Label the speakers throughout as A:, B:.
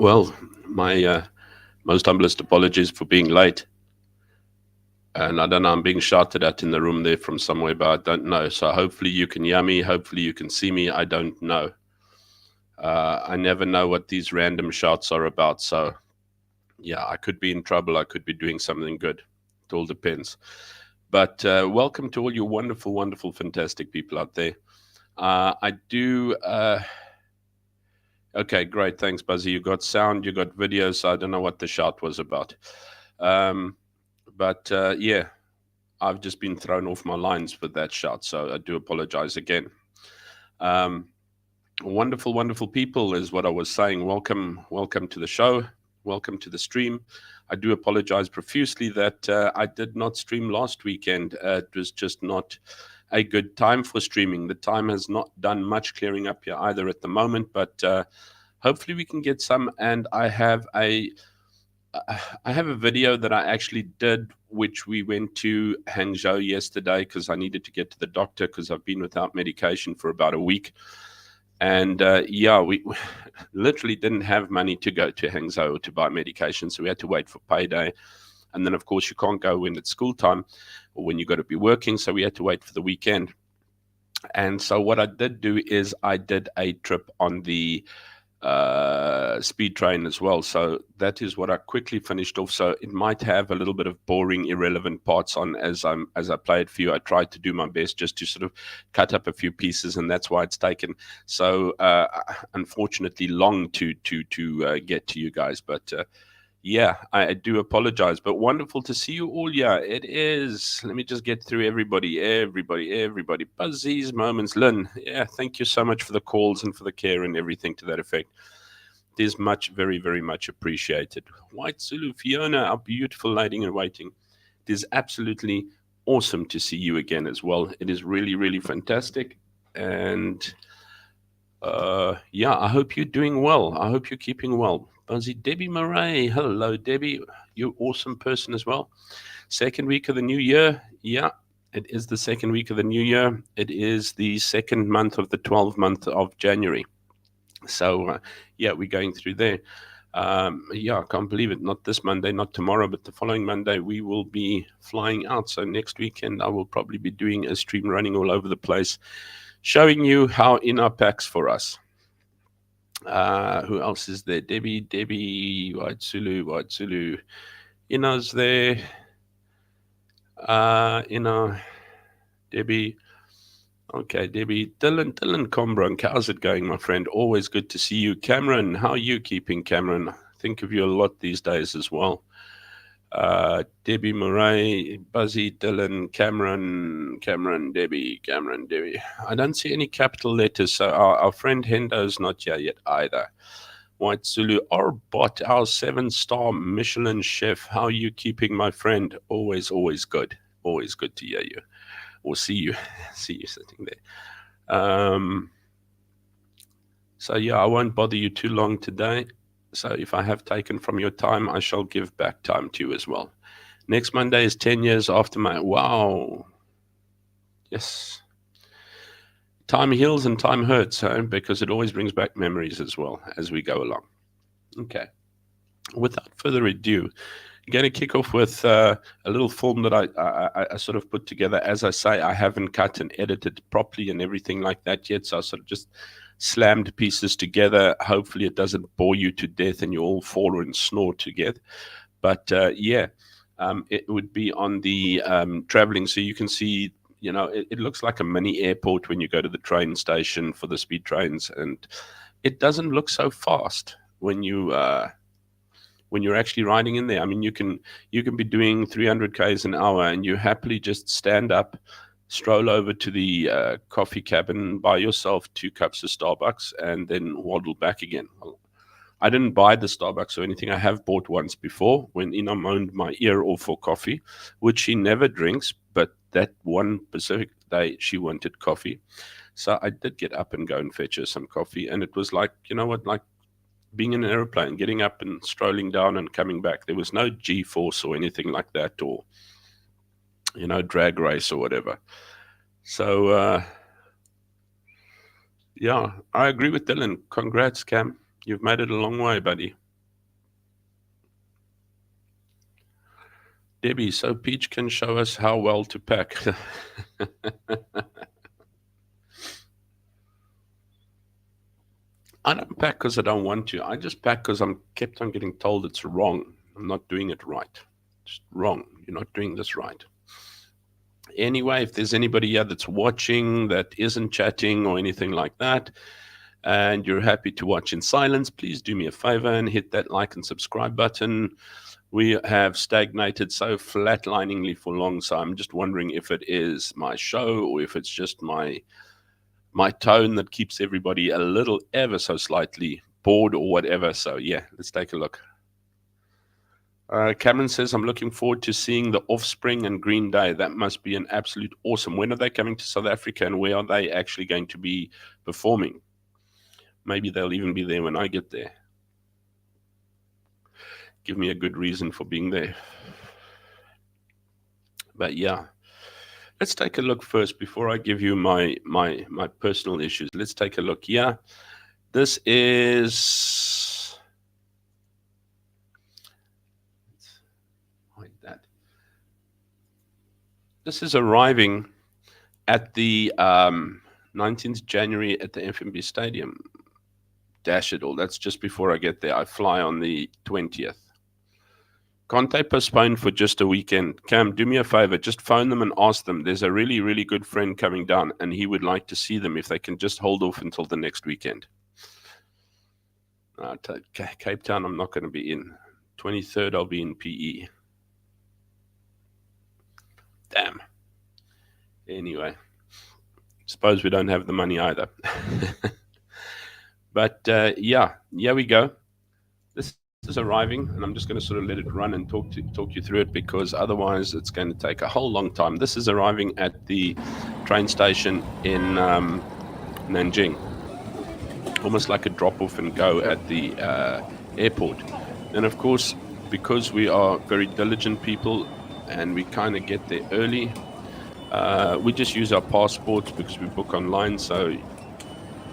A: Well, my most humblest apologies for being late. And I don't know, I'm being shouted at in the room there from somewhere, but I don't know. So hopefully you can hear me. Hopefully you can see me. I don't know. I never know what these random shouts are about. So yeah, I could be in trouble. I could be doing something good. It all depends. But welcome to all you wonderful, wonderful, fantastic people out there. I do. Okay, great. Thanks, Buzzy. You got sound, you got video. So I don't know what the shout was about. Um, but yeah, I've just been thrown off my lines with that shout, so I do apologize again. Um, wonderful, wonderful people is what I was saying. Welcome, welcome to the show. Welcome to the stream. I do apologize profusely that I did not stream last weekend. It was just not a good time for streaming. The time has not done much clearing up here either at the moment, but hopefully we can get some. And I have a video that I actually did, which we went to Hangzhou yesterday because I needed to get to the doctor because I've been without medication for about a week. And yeah, we literally didn't have money to go to Hangzhou to buy medication. So we had to wait for payday. And then, of course, you can't go when it's school time or when you got to be working. So we had to wait for the weekend. And so what I did do is I did a trip on the speed train as well. So that is what I quickly finished off. So it might have a little bit of boring, irrelevant parts on as I play it for you. I tried to do my best just to sort of cut up a few pieces, and that's why it's taken so unfortunately long to get to you guys. But yeah, I do apologize, but wonderful to see you all. Yeah, it is. Let me just get through everybody. Buzzies, moments. Lynn, yeah, thank you so much for the calls and for the care and everything to that effect. It is much, very, very much appreciated. White Zulu, Fiona, our beautiful lady in waiting. It is absolutely awesome to see you again as well. It is really, really fantastic. And yeah, I hope you're doing well. I hope you're keeping well. Buzzy, Debbie Murray. Hello, Debbie. You awesome person as well. Second week of the new year. Yeah, it is the second week of the new year. It is the second month of the 12th month of January. So, yeah, we're going through there. Yeah, I can't believe it. Not this Monday, not tomorrow, but the following Monday, we will be flying out. So, next weekend, I will probably be doing a stream running all over the place, showing you how in our packs for us. Who else is there? Debbie, White Zulu. Ina's there. Ina, Debbie. Okay, Debbie. Dylan Combronk. How's it going, my friend? Always good to see you. Cameron, how are you keeping, Cameron? I think of you a lot these days as well. Debbie Murray, Buzzy, Dylan, Cameron, Debbie. I don't see any capital letters, so our friend Hendo's not here yet either. White Zulu, our bot, our 7-star Michelin chef. How are you keeping, my friend? Always good. Always good to hear you or see you. See you sitting there. So yeah, I won't bother you too long today. So if I have taken from your time, I shall give back time to you as well. Next Monday is 10 years after my... Wow. Yes. Time heals and time hurts, because it always brings back memories as well as we go along. Okay. Without further ado, I'm going to kick off with a little film that I sort of put together. As I say, I haven't cut and edited properly and everything like that yet, so I sort of just slammed pieces together. Hopefully it doesn't bore you to death and you all fall and snore together. But yeah, it would be on the traveling. So you can see, it looks like a mini airport when you go to the train station for the speed trains. And it doesn't look so fast when you're actually riding in there. I mean, you can be doing 300 k's an hour and you happily just stand up, stroll over to the coffee cabin, buy yourself 2 cups of Starbucks, and then waddle back again. Well, I didn't buy the Starbucks or anything. I have bought once before when Ina moaned my ear off for coffee, which she never drinks, but that one specific day she wanted coffee. So I did get up and go and fetch her some coffee. And it was like, you know what, like being in an airplane, getting up and strolling down and coming back. There was no G-force or anything like that, or drag race or whatever. So yeah, I agree with Dylan. Congrats, Cam. You've made it a long way, buddy. Debbie, so Peach can show us how well to pack. I don't pack because I don't want to. I just pack because I'm kept on getting told it's wrong. I'm not doing it right. It's wrong. You're not doing this right. Anyway, if there's anybody here that's watching that isn't chatting or anything like that, and you're happy to watch in silence, please do me a favor and hit that like and subscribe button. We have stagnated so flatliningly for long, so I'm just wondering if it is my show or if it's just my tone that keeps everybody a little ever so slightly bored or whatever. So yeah, let's take a look. Cameron says, I'm looking forward to seeing the Offspring and Green Day. That must be an absolute awesome. When are they coming to South Africa and where are they actually going to be performing? Maybe they'll even be there when I get there. Give me a good reason for being there. But yeah, let's take a look first before I give you my personal issues. Let's take a look. Yeah, this is like that. This is arriving at the 19th January at the FNB Stadium. Dash it all. That's just before I get there. I fly on the 20th. Can't they postpone for just a weekend? Cam, do me a favor. Just phone them and ask them. There's a really, really good friend coming down, and he would like to see them if they can just hold off until the next weekend. Cape Town, I'm not going to be in. 23rd, I'll be in PE. Damn. Anyway, suppose we don't have the money either. But yeah, here we go. This is arriving, and I'm just going to sort of let it run and talk you through it, because otherwise it's going to take a whole long time. This is arriving at the train station in Nanjing, almost like a drop off and go at the airport. And of course, because we are very diligent people and we kind of get there early, we just use our passports because we book online. So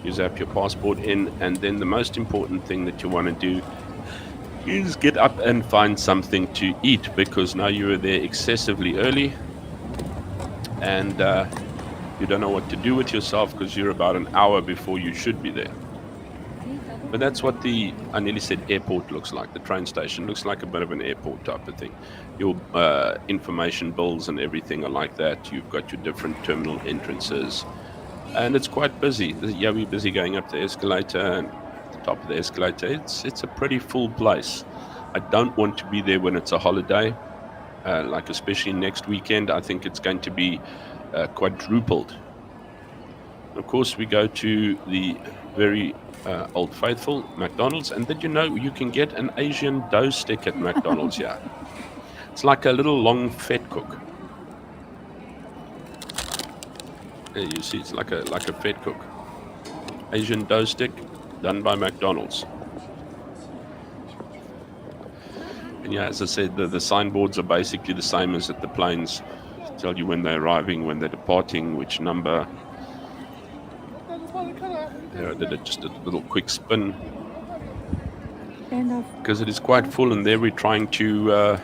A: you zap your passport in, and then the most important thing that you want to do is get up and find something to eat, because now you are there excessively early and you don't know what to do with yourself because you're about an hour before you should be there. But that's what I nearly said airport looks like. The train station looks like a bit of an airport type of thing. Your information bills and everything are like that. You've got your different terminal entrances, and it's quite busy. Yeah, we're busy going up the escalator, and at the top of the escalator, it's a pretty full place. I don't want to be there when it's a holiday, like especially next weekend. I think it's going to be quadrupled. Of course, we go to the very Old Faithful McDonald's, and did you know you can get an Asian dough stick at McDonald's? Yeah, it's like a little long fat cook. There you see, it's like a fat cook. Asian dough stick done by McDonald's. And yeah, as I said, the signboards are basically the same as at the planes. Tell you when they're arriving, when they're departing, which number. There, I did just a little quick spin because it is quite full, and there we're trying to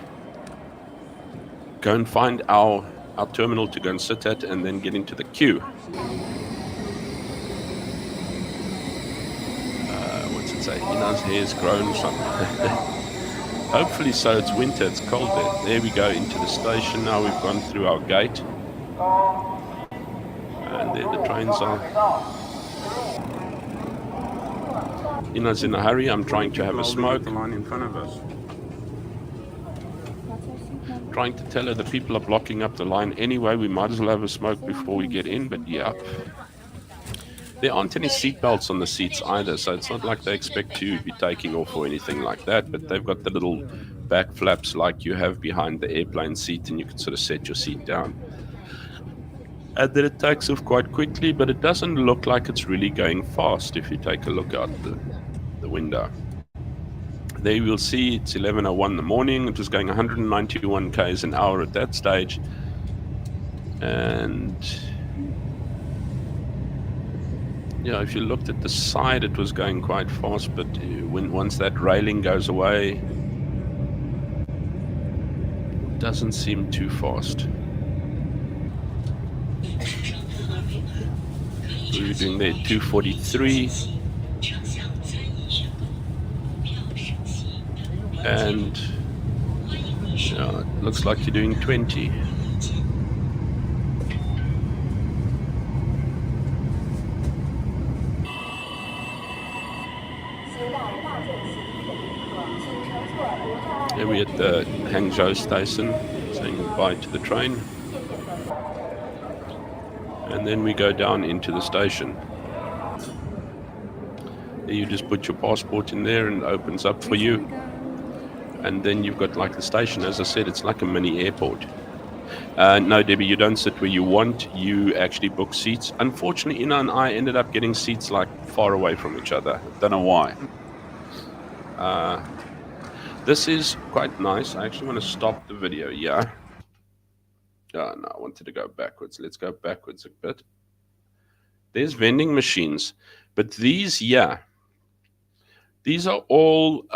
A: go and find our terminal to go and sit at and then get into the queue. What's it say? Ina's hair's grown some. Hopefully so. It's winter, it's cold there. There we go, into the station now. We've gone through our gate, and there the trains are. Ina's in a hurry. I'm trying to have a smoke.
B: The line in front of us.
A: Trying to tell her the people are blocking up the line anyway. We might as well have a smoke before we get in. But yeah, there aren't any seat belts on the seats either, so it's not like they expect to be taking off or anything like that. But they've got the little back flaps like you have behind the airplane seat, and you can sort of set your seat down. And then it takes off quite quickly, but it doesn't look like it's really going fast if you take a look out the window. There you will see it's 11:01 in the morning. It was going 191 k's an hour at that stage. And yeah, if you looked at the side, it was going quite fast, but once that railing goes away, doesn't seem too fast. We were doing there 243. And yeah, it looks like you're doing 20. Here we're at the Hangzhou station, saying goodbye to the train. And then we go down into the station. You just put your passport in there and it opens up for you. And then you've got like the station. As I said, it's like a mini airport. No, Debbie, you don't sit where you want. You actually book seats. Unfortunately, Ina and I ended up getting seats like far away from each other. Don't know why. This is quite nice. I actually want to stop the video. Yeah. Oh, no, I wanted to go backwards. Let's go backwards a bit. There's vending machines. But these, yeah. These are all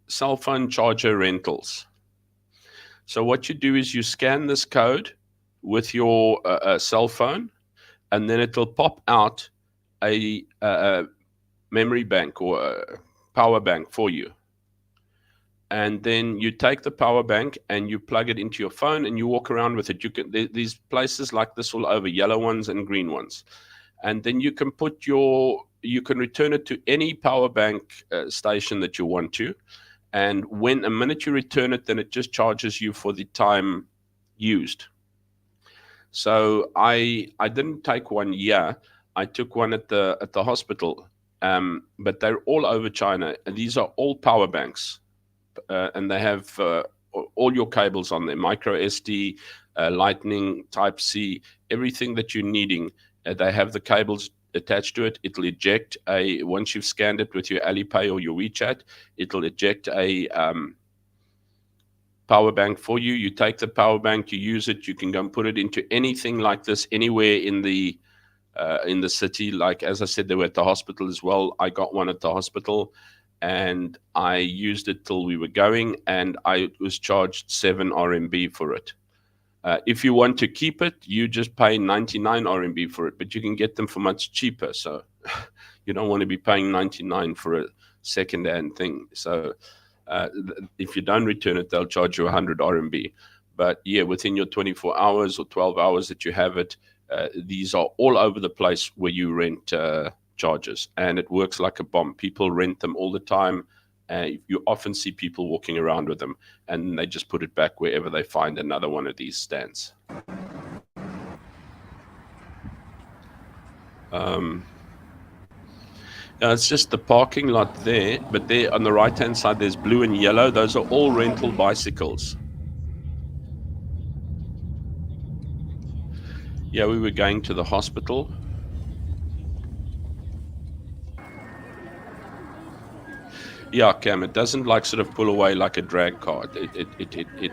A: cell phone charger rentals. So what you do is you scan this code with your cell phone, and then it'll pop out a memory bank or a power bank for you. And then you take the power bank and you plug it into your phone and you walk around with it. You can these places like this all over, yellow ones and green ones. And then you can you can return it to any power bank station that you want to. And when a minute you return it, then it just charges you for the time used. So I didn't take one here. I took one at the hospital, but they're all over China. And these are all power banks, and they have all your cables on there: micro SD, Lightning, Type C, everything that you're needing. They have the cables attached to it. It'll eject once you've scanned it with your Alipay or your WeChat, it'll eject a power bank for you. You take the power bank, you use it, you can go and put it into anything like this anywhere in the city. Like, as I said, they were at the hospital as well. I got one at the hospital and I used it till we were going, and I was charged 7 RMB for it. If you want to keep it, you just pay 99 RMB for it, but you can get them for much cheaper. So you don't want to be paying 99 for a second-hand thing. So if you don't return it, they'll charge you 100 RMB. But yeah, within your 24 hours or 12 hours that you have it, these are all over the place where you rent chargers, and it works like a bomb. People rent them all the time. You often see people walking around with them, and they just put it back wherever they find another one of these stands. It's just the parking lot there, but there on the right-hand side, there's blue and yellow. Those are all rental bicycles. Yeah, we were going to the hospital. Yeah, Cam, it doesn't like sort of pull away like a drag car. It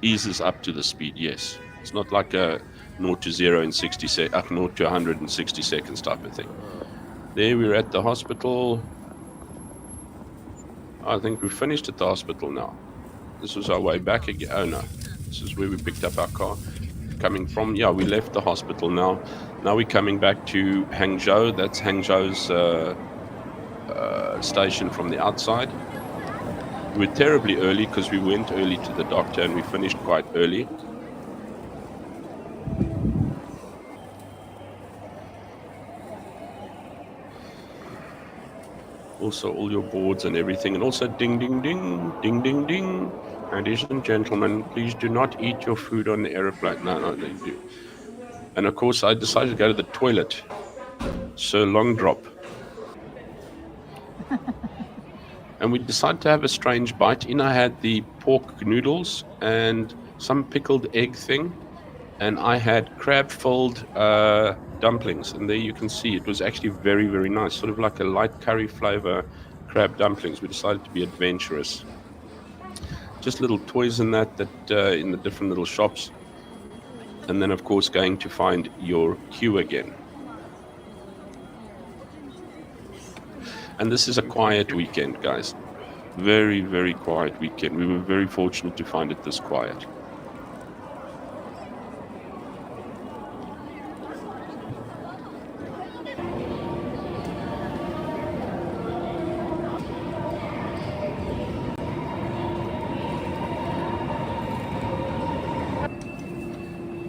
A: eases up to the speed, yes. It's not like a 0 to 0 in 60 seconds, 0 to 160 seconds type of thing. There we're at the hospital. I think we finished at the hospital now. This was our way back again. Oh no, this is where we picked up our car. Coming from, yeah, we left the hospital now. Now we're coming back to Hangzhou. That's Hangzhou's station from the outside. We were terribly early because we went early to the doctor and we finished quite early. Also all your boards and everything, and also ding ding ding ding ding ding. Ladies and gentlemen, please do not eat your food on the aeroplane. No, they do. And of course I decided to go to the toilet. So long drop. And we decided to have a strange bite. I had the pork noodles and some pickled egg thing, and I had crab-filled dumplings. And there you can see it was actually very, very nice, sort of like a light curry flavor crab dumplings. We decided to be adventurous. Just little toys in that in the different little shops. And then, of course, going to find your queue again. And this is a quiet weekend, guys. Very, very quiet weekend. We were very fortunate to find it this quiet.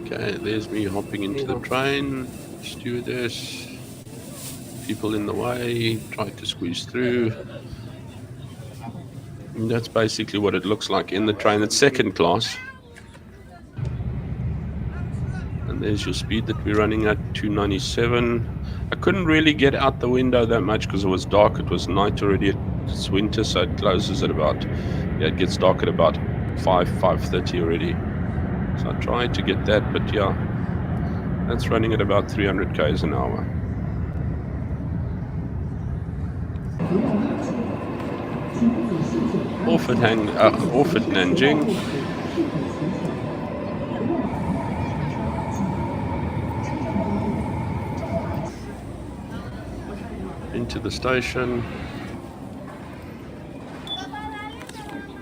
A: Okay, there's me hopping into the train. Stewardess, people in the way, try to squeeze through. And that's basically what it looks like in the train. It's second class. And there's your speed that we're running at, 297. I couldn't really get out the window that much because it was dark. It was night already. It's winter, so it closes at about, yeah, it gets dark at about 5:30 already. So I tried to get that, but yeah, that's running at about 300 k's an hour. Off at Nanjing. Into the station.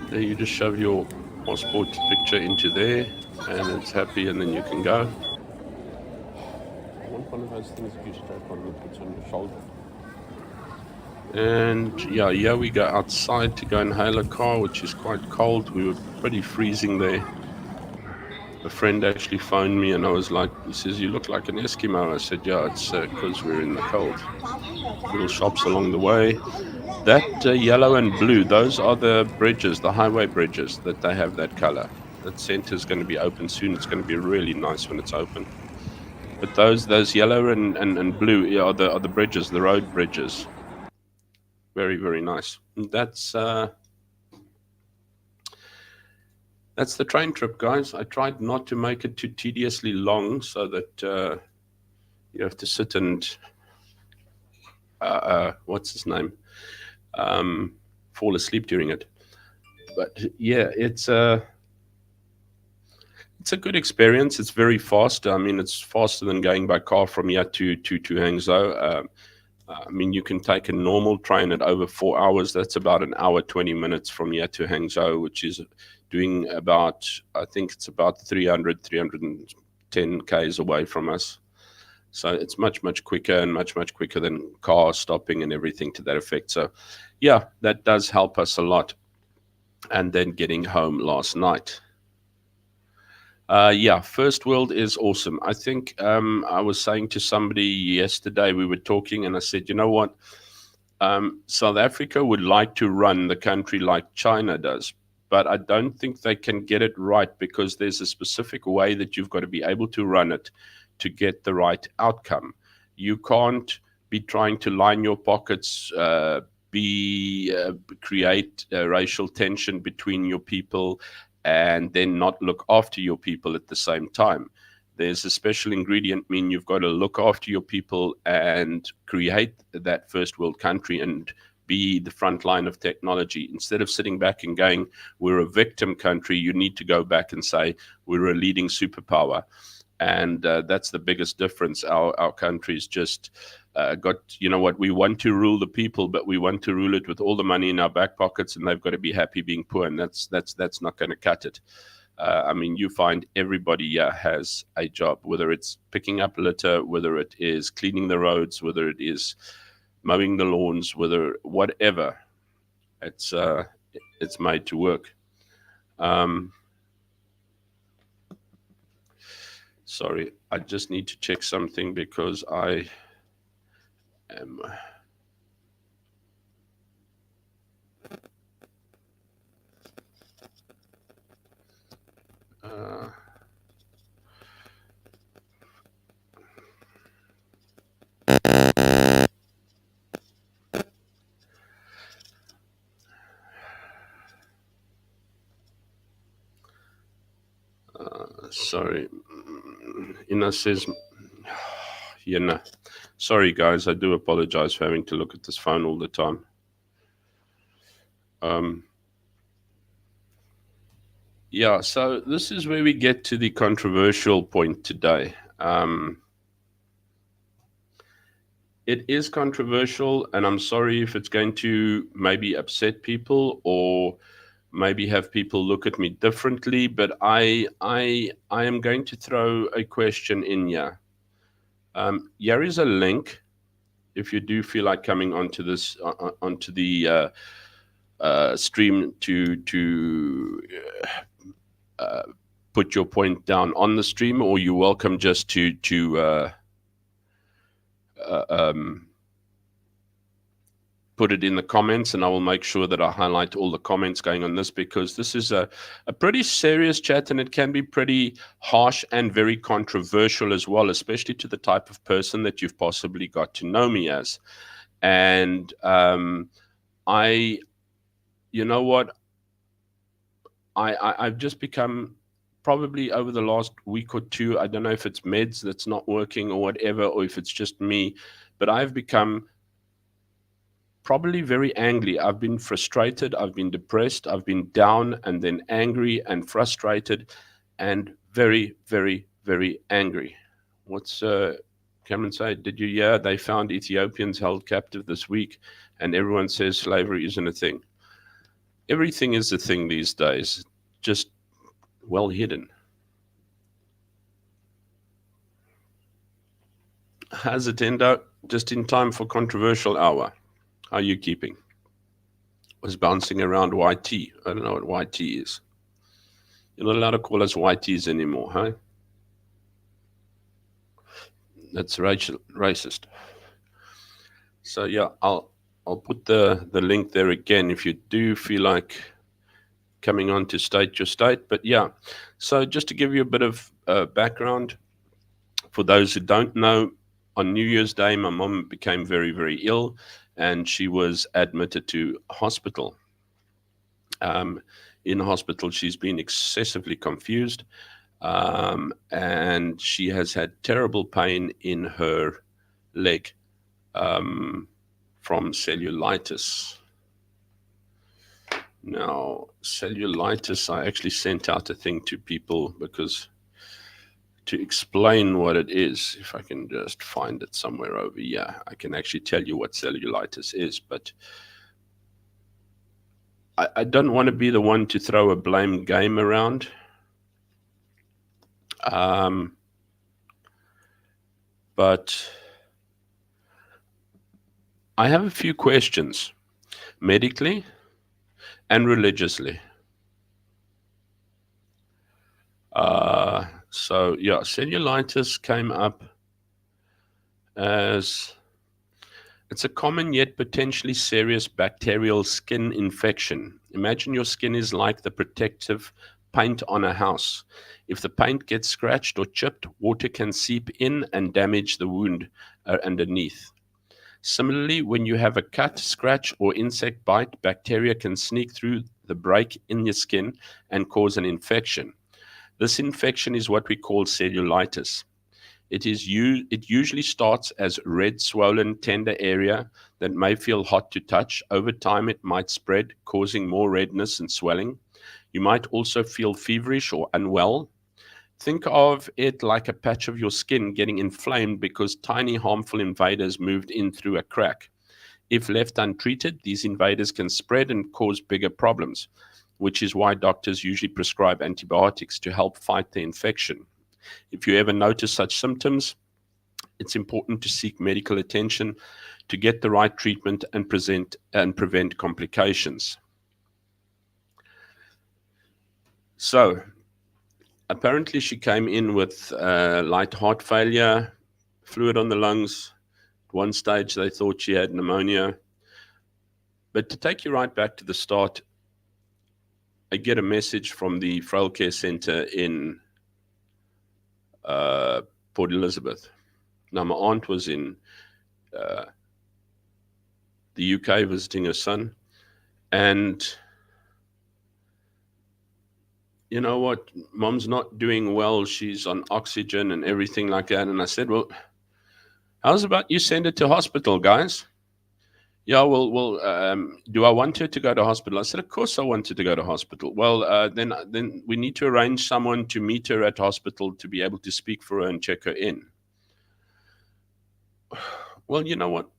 A: There you just shove your passport picture into there and it's happy, and then you can go. I want one of those things you strap on that puts on your shoulder. And yeah, we go outside to go and hail a car, which is quite cold. We were pretty freezing there. A friend actually phoned me and I was like, he says, "You look like an Eskimo." I said, "Yeah, it's because we're in the cold." Little shops along the way. That yellow and blue, those are the bridges, the highway bridges that they have that color. That center is going to be open soon. It's going to be really nice when it's open. But those yellow and blue are the bridges, the road bridges. Very, very nice. And that's the train trip, guys. I tried not to make it too tediously long so that you have to sit and what's his name? Fall asleep during it. But yeah, it's a good experience. It's very fast. I mean, it's faster than going by car from here to Hangzhou. I mean, you can take a normal train at over 4 hours. That's about an hour, 20 minutes from here to Hangzhou, which is doing about, I think it's about 310 Ks away from us. So it's much, much quicker and much, much quicker than car stopping and everything to that effect. So yeah, that does help us a lot. And then getting home last night. Yeah, first world is awesome. I think I was saying to somebody yesterday, we were talking, and I said, you know what? South Africa would like to run the country like China does, but I don't think they can get it right because there's a specific way that you've got to be able to run it to get the right outcome. You can't be trying to line your pockets, create racial tension between your people, and then not look after your people at the same time. There's a special ingredient, mean you've got to look after your people and create that first world country and be the front line of technology. Instead of sitting back and going, we're a victim country, you need to go back and say, we're a leading superpower. And that's the biggest difference. Our country's just got, you know what, we want to rule the people, but we want to rule it with all the money in our back pockets, and they've got to be happy being poor, and that's not going to cut it. I mean, you find everybody here has a job, whether it's picking up litter, whether it is cleaning the roads, whether it is mowing the lawns, whatever. It's made to work. Sorry, I just need to check something because I am. Sorry, Ina says, yeah, sorry guys, I do apologize for having to look at this phone all the time. Yeah, so this is where we get to the controversial point today. It is controversial, and I'm sorry if it's going to maybe upset people or maybe have people look at me differently, but I am going to throw a question in here. Here is a link if you do feel like coming onto this onto the stream to put your point down on the stream, or you're welcome just to put it in the comments, and I will make sure that I highlight all the comments going on this, because this is a pretty serious chat, and it can be pretty harsh and very controversial as well, especially to the type of person that you've possibly got to know me as. And you know what, I've just become, probably over the last week or two, I don't know if it's meds that's not working or whatever, or if it's just me, but I've become probably very angry. I've been frustrated, I've been depressed, I've been down and then angry and frustrated and very, very, very angry. What's Cameron say? Did you hear they found Ethiopians held captive this week and everyone says slavery isn't a thing? Everything is a thing these days, just well hidden. Has it ended out just in time for controversial hour? How are you keeping? Was bouncing around YT. I don't know what YT is. You're not allowed to call us YTs anymore, huh? That's racist. So yeah, I'll put the link there again if you do feel like coming on to state your state. But yeah, so just to give you a bit of background, for those who don't know, on New Year's Day, my mom became very, very ill, and she was admitted to hospital. In hospital, she's been excessively confused, and she has had terrible pain in her leg from cellulitis. Now, cellulitis, I actually sent out a thing to people because to explain what it is, if I can just find it somewhere over here, I can actually tell you what cellulitis is, but I don't want to be the one to throw a blame game around. But I have a few questions, medically and religiously. So yeah, cellulitis came up as it's a common yet potentially serious bacterial skin infection. Imagine your skin is like the protective paint on a house. If the paint gets scratched or chipped, water can seep in and damage the wound underneath. Similarly, when you have a cut, scratch, or insect bite, bacteria can sneak through the break in your skin and cause an infection. This infection is what we call cellulitis. It usually starts as red, swollen, tender area that may feel hot to touch. Over time, it might spread, causing more redness and swelling. You might also feel feverish or unwell. Think of it like a patch of your skin getting inflamed because tiny harmful invaders moved in through a crack. If left untreated, these invaders can spread and cause bigger problems, which is why doctors usually prescribe antibiotics to help fight the infection. If you ever notice such symptoms, it's important to seek medical attention to get the right treatment and prevent complications. So, apparently she came in with light heart failure, fluid on the lungs. At one stage, they thought she had pneumonia. But to take you right back to the start, I get a message from the Frail Care Centre in Port Elizabeth. Now, my aunt was in the UK visiting her son, and you know what, mom's not doing well, she's on oxygen and everything like that. And I said, well, how's about you send her to hospital, guys? Yeah, well, do I want her to go to hospital? I said, of course I want her to go to hospital. Well, then we need to arrange someone to meet her at hospital to be able to speak for her and check her in. Well, you know what?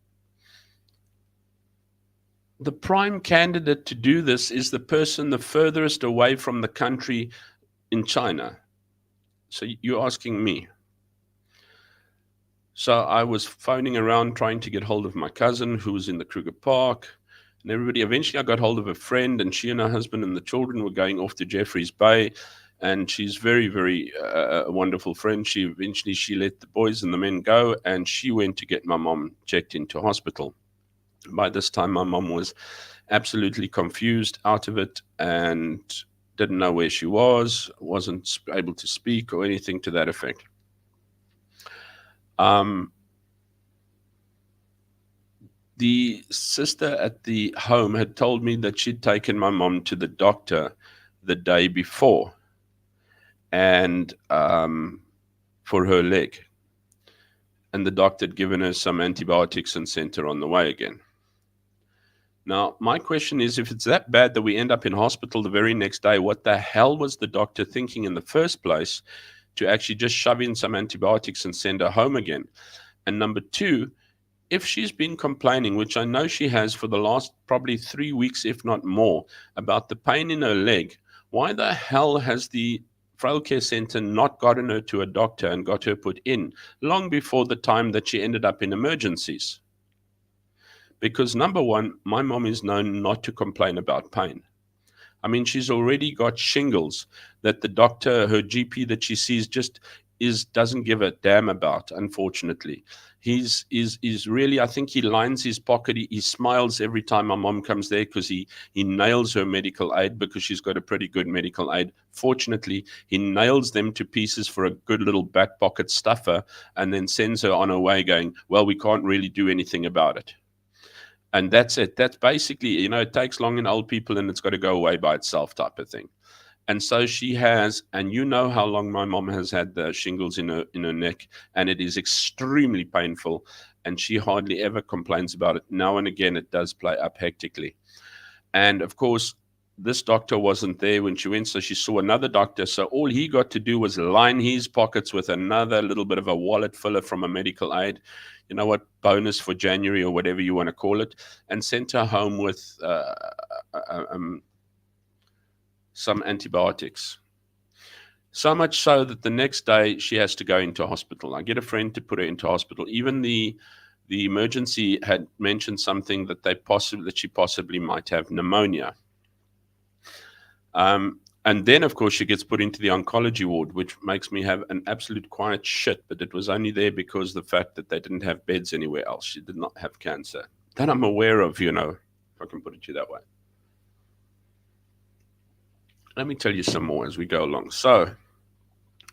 A: The prime candidate to do this is the person the furthest away from the country in China. So you're asking me. So I was phoning around trying to get hold of my cousin who was in the Kruger Park and everybody. Eventually I got hold of a friend, and she and her husband and the children were going off to Jeffreys Bay. And she's very, very a wonderful friend. She let the boys and the men go, and she went to get my mom checked into hospital. By this time, my mom was absolutely confused, out of it, and didn't know where she was, wasn't able to speak or anything to that effect. The sister at the home had told me that she'd taken my mom to the doctor the day before, and for her leg. And the doctor had given her some antibiotics and sent her on the way again. Now, my question is, if it's that bad that we end up in hospital the very next day, what the hell was the doctor thinking in the first place to actually just shove in some antibiotics and send her home again? And number two, if she's been complaining, which I know she has for the last probably 3 weeks, if not more, about the pain in her leg, why the hell has the Frail Care Center not gotten her to a doctor and got her put in long before the time that she ended up in emergencies? Because number one, my mom is known not to complain about pain. I mean, she's already got shingles that the doctor, her GP that she sees, just doesn't give a damn about, unfortunately. He's really, I think he lines his pocket. He smiles every time my mom comes there because he nails her medical aid, because she's got a pretty good medical aid. Fortunately, he nails them to pieces for a good little back pocket stuffer, and then sends her on her way going, well, we can't really do anything about it. And that's it. That's basically, it takes long in old people and it's got to go away by itself type of thing. And so she has, and you know how long my mom has had the shingles in her neck, and it is extremely painful, and she hardly ever complains about it. Now and again, it does play up hectically. And of course, this doctor wasn't there when she went, so she saw another doctor. So all he got to do was line his pockets with another little bit of a wallet filler from a medical aid, bonus for January or whatever you want to call it, and sent her home with some antibiotics. So much so that the next day she has to go into hospital. I get a friend to put her into hospital. Even the emergency had mentioned something that she possibly might have pneumonia. And then, of course, she gets put into the oncology ward, which makes me have an absolute quiet shit. But it was only there because the fact that they didn't have beds anywhere else. She did not have cancer. That I'm aware of, if I can put it to you that way. Let me tell you some more as we go along. So,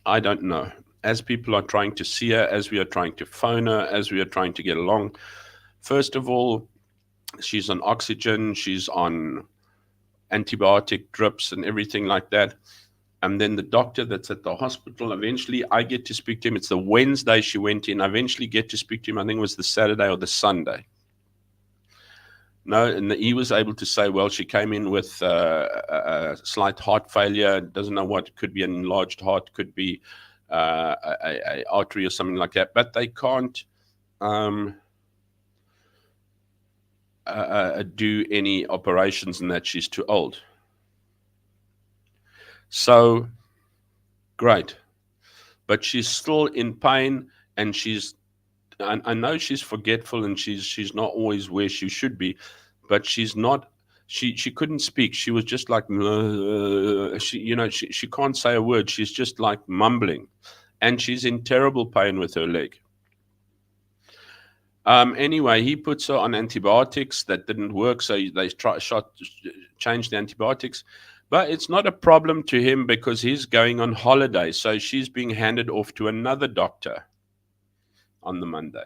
A: I don't know. As people are trying to see her, as we are trying to phone her, as we are trying to get along, first of all, she's on oxygen, she's on antibiotic drips and everything like that. And then the doctor that's at the hospital, eventually I get to speak to him. It's the Wednesday she went in. I eventually get to speak to him. I think it was the Saturday or the Sunday. No, and he was able to say, well, she came in with a slight heart failure. Doesn't know what. Could be an enlarged heart, could be a artery or something like that. But they can't do any operations in that. She's too old. So, great. But she's still in pain, and I know she's forgetful, and she's not always where she should be, but she's not. She couldn't speak. She was just like she can't say a word. She's just like mumbling, and she's in terrible pain with her leg. Anyway, he puts her on antibiotics. That didn't work, so they changed the antibiotics. But it's not a problem to him because he's going on holiday. So she's being handed off to another doctor on the Monday.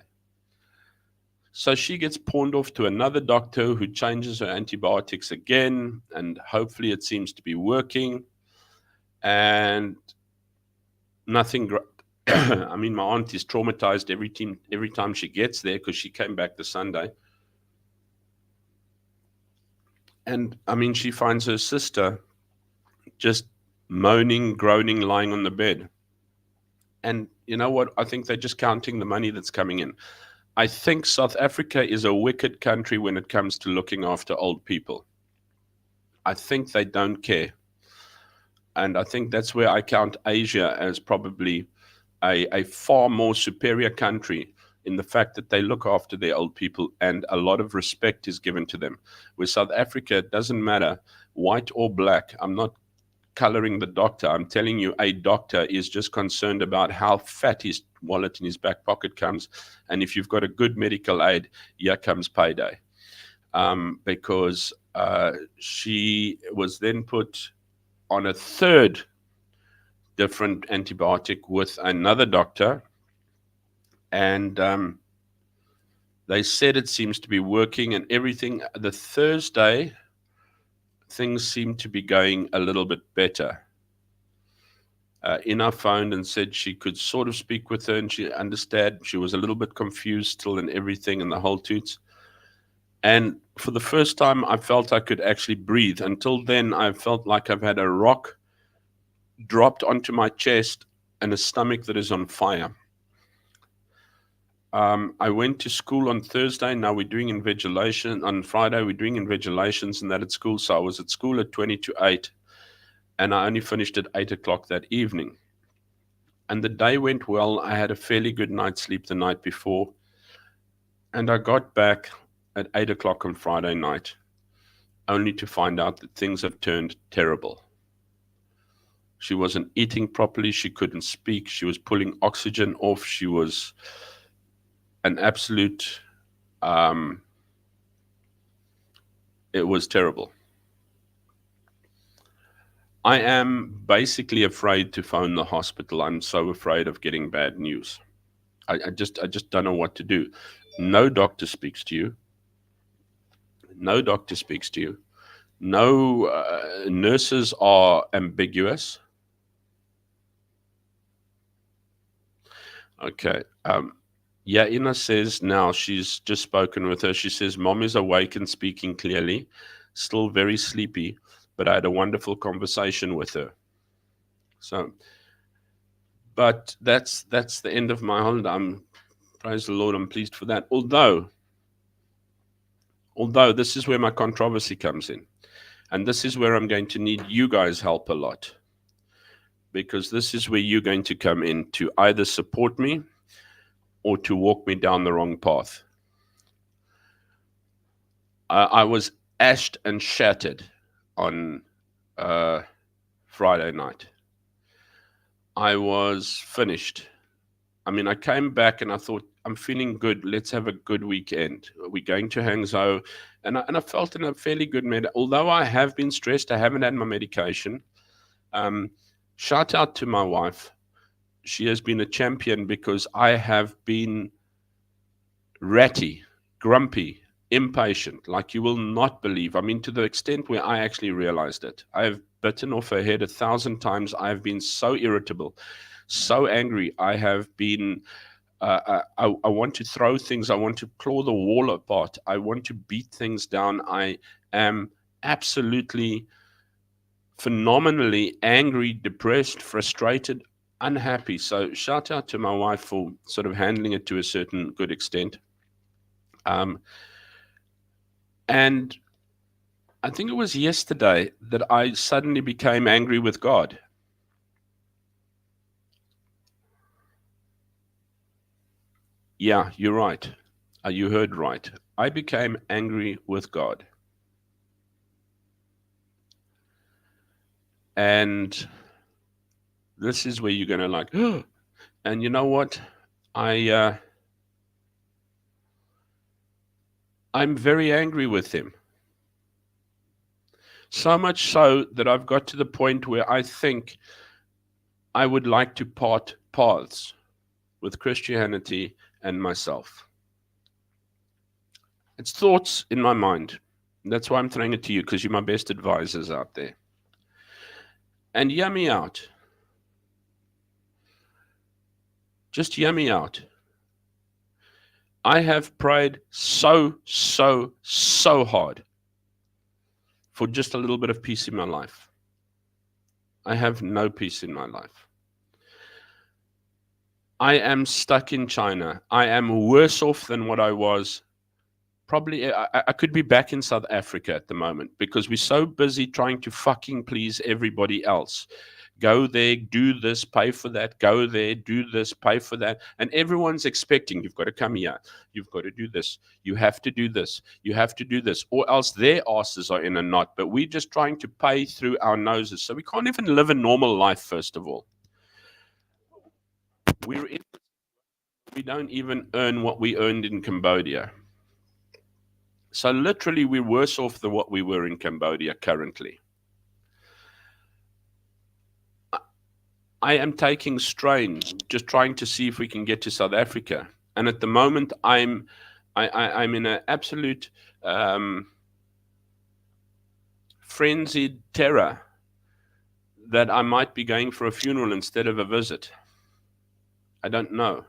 A: So she gets pawned off to another doctor who changes her antibiotics again, and hopefully it seems to be working. And nothing. I mean, my aunt is traumatized every time she gets there because she came back the Sunday. And I mean, she finds her sister just moaning, groaning, lying on the bed. And you know what? I think they're just counting the money that's coming in. I think South Africa is a wicked country when it comes to looking after old people. I think they don't care. And I think that's where I count Asia as probably a far more superior country in the fact that they look after their old people and a lot of respect is given to them. With South Africa, it doesn't matter, white or black. I'm not coloring the doctor. I'm telling you, a doctor is just concerned about how fat his wallet in his back pocket comes. And if you've got a good medical aid, here comes payday. Because she was then put on a third different antibiotic with another doctor. And they said it seems to be working and everything. The Thursday, things seem to be going a little bit better. Ina phoned and said she could sort of speak with her and she understood. She was a little bit confused still and everything and the whole toots. And for the first time, I felt I could actually breathe. Until then, I felt like I've had a rock dropped onto my chest and a stomach that is on fire. I went to school on Thursday. Now we're doing invigilation. On Friday, we're doing invigilations and that at school. So I was at school at 20 to 8. And I only finished at 8 o'clock that evening. And the day went well. I had a fairly good night's sleep the night before. And I got back at 8 o'clock on Friday night, only to find out that things have turned terrible. She wasn't eating properly. She couldn't speak. She was pulling oxygen off. She was an absolute, it was terrible. I am basically afraid to phone the hospital. I'm so afraid of getting bad news. I just don't know what to do. No doctor speaks to you. No doctor speaks to you. No nurses are ambiguous. Okay. Ina says now she's just spoken with her. She says, Mom is awake and speaking clearly, still very sleepy, but I had a wonderful conversation with her. So, but that's the end of my holiday. Praise the Lord, I'm pleased for that. Although this is where my controversy comes in. And this is where I'm going to need you guys' help a lot. Because this is where you're going to come in to either support me or to walk me down the wrong path. I was ashed and shattered on Friday night. I was finished. I mean, I came back and I thought, I'm feeling good. Let's have a good weekend. We're going to Hangzhou. And I felt in a fairly good mood. Although I have been stressed, I haven't had my medication. Shout out to my wife. She has been a champion because I have been ratty, grumpy, impatient, like you will not believe. I mean, to the extent where I actually realized it. I have bitten off her head 1,000 times. I have been so irritable, so angry. I have been, I want to throw things. I want to claw the wall apart. I want to beat things down. I am absolutely phenomenally angry, depressed, frustrated, unhappy. So shout out to my wife for sort of handling it to a certain good extent. And I think it was yesterday that I suddenly became angry with God. Yeah, you're right. You heard right. I became angry with God. And this is where you're going to like, oh. And you know what? I'm very angry with him. So much so that I've got to the point where I think I would like to part paths with Christianity and myself. It's thoughts in my mind. That's why I'm throwing it to you, because you're my best advisors out there. And hear me out. Just hear me out. I have prayed so hard for just a little bit of peace in my life. I have no peace in my life. I am stuck in China. I am worse off than what I was. Probably, I could be back in South Africa at the moment because we're so busy trying to fucking please everybody else. Go there, do this, pay for that. Go there, do this, pay for that. And everyone's expecting, you've got to come here. You've got to do this. You have to do this. You have to do this. Or else their asses are in a knot. But we're just trying to pay through our noses. So we can't even live a normal life, first of all. We don't even earn what we earned in Cambodia. So literally, we're worse off than what we were in Cambodia currently. I am taking strain, just trying to see if we can get to South Africa. And at the moment, I'm in an absolute frenzied terror that I might be going for a funeral instead of a visit. I don't know.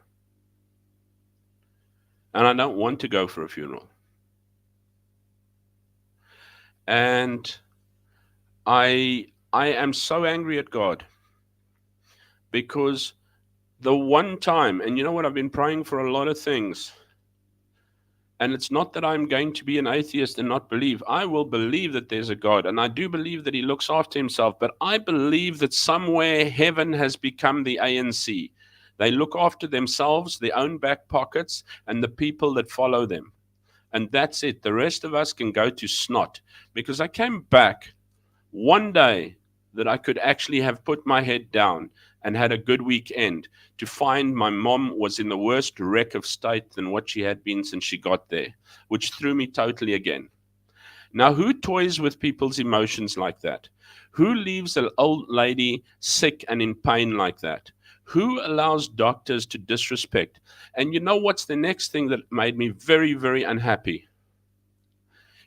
A: And I don't want to go for a funeral. And I am so angry at God because the one time, and you know what, I've been praying for a lot of things. And it's not that I'm going to be an atheist and not believe. I will believe that there's a God. And I do believe that he looks after himself. But I believe that somewhere heaven has become the ANC. They look after themselves, their own back pockets, and the people that follow them. And that's it. The rest of us can go to snot. Because I came back one day that I could actually have put my head down and had a good weekend, to find my mom was in the worst wreck of state than what she had been since she got there, which threw me totally again. Now, who toys with people's emotions like that? Who leaves an old lady sick and in pain like that? Who allows doctors to disrespect? And you know what's the next thing that made me very, very unhappy?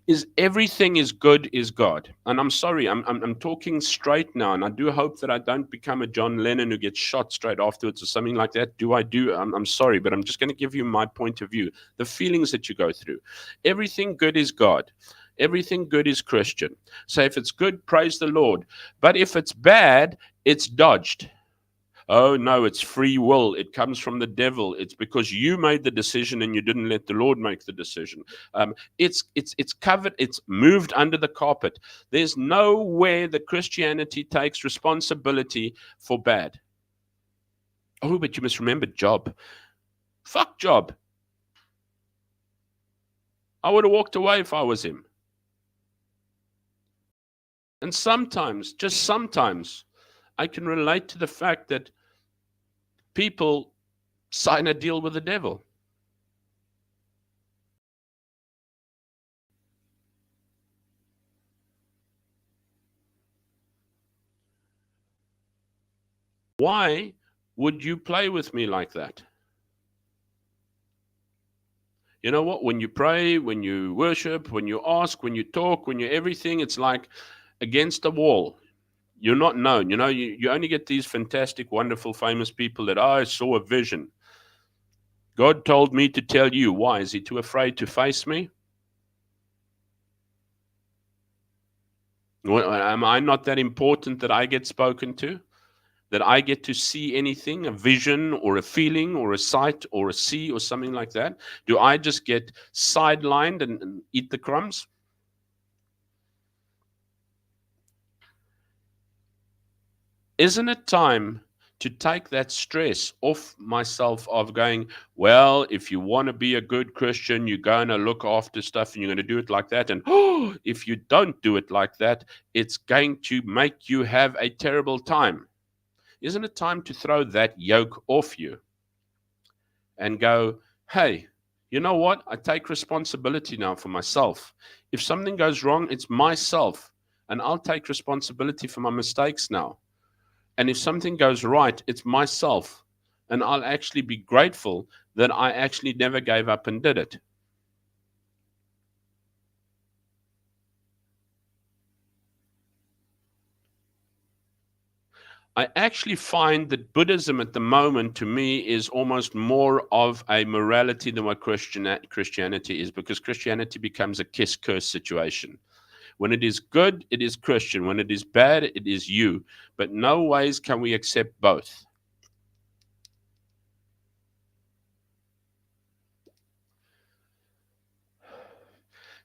A: Is everything is good is God. And I'm sorry, I'm talking straight now, and I do hope that I don't become a John Lennon who gets shot straight afterwards or something like that. I'm sorry, but I'm just going to give you my point of view, the feelings that you go through. Everything good is God. Everything good is Christian. So if it's good, praise the Lord. But if it's bad, it's dodged. Oh, no, it's free will. It comes from the devil. It's because you made the decision and you didn't let the Lord make the decision. It's covered. It's moved under the carpet. There's nowhere that Christianity takes responsibility for bad. Oh, but you must remember Job. Fuck Job. I would have walked away if I was him. And sometimes, just sometimes, I can relate to the fact that people sign a deal with the devil. Why would you play with me like that? You know what? When you pray, when you worship, when you ask, when you talk, when you everything, it's like against a wall. You're not known. You know, you only get these fantastic, wonderful, famous people that, I saw a vision. God told me to tell you. Why? Is he too afraid to face me? Am I not that important that I get spoken to? That I get to see anything, a vision or a feeling or a sight or a see or something like that? Do I just get sidelined and eat the crumbs? Isn't it time to take that stress off myself of going, well, if you want to be a good Christian, you're going to look after stuff and you're going to do it like that. And if you don't do it like that, it's going to make you have a terrible time. Isn't it time to throw that yoke off you and go, hey, you know what? I take responsibility now for myself. If something goes wrong, it's myself. And I'll take responsibility for my mistakes now. And if something goes right, it's myself. And I'll actually be grateful that I actually never gave up and did it. I actually find that Buddhism at the moment, to me, is almost more of a morality than what Christianity is, because Christianity becomes a kiss-curse situation. When it is good, it is Christian. When it is bad, it is you. But no ways can we accept both.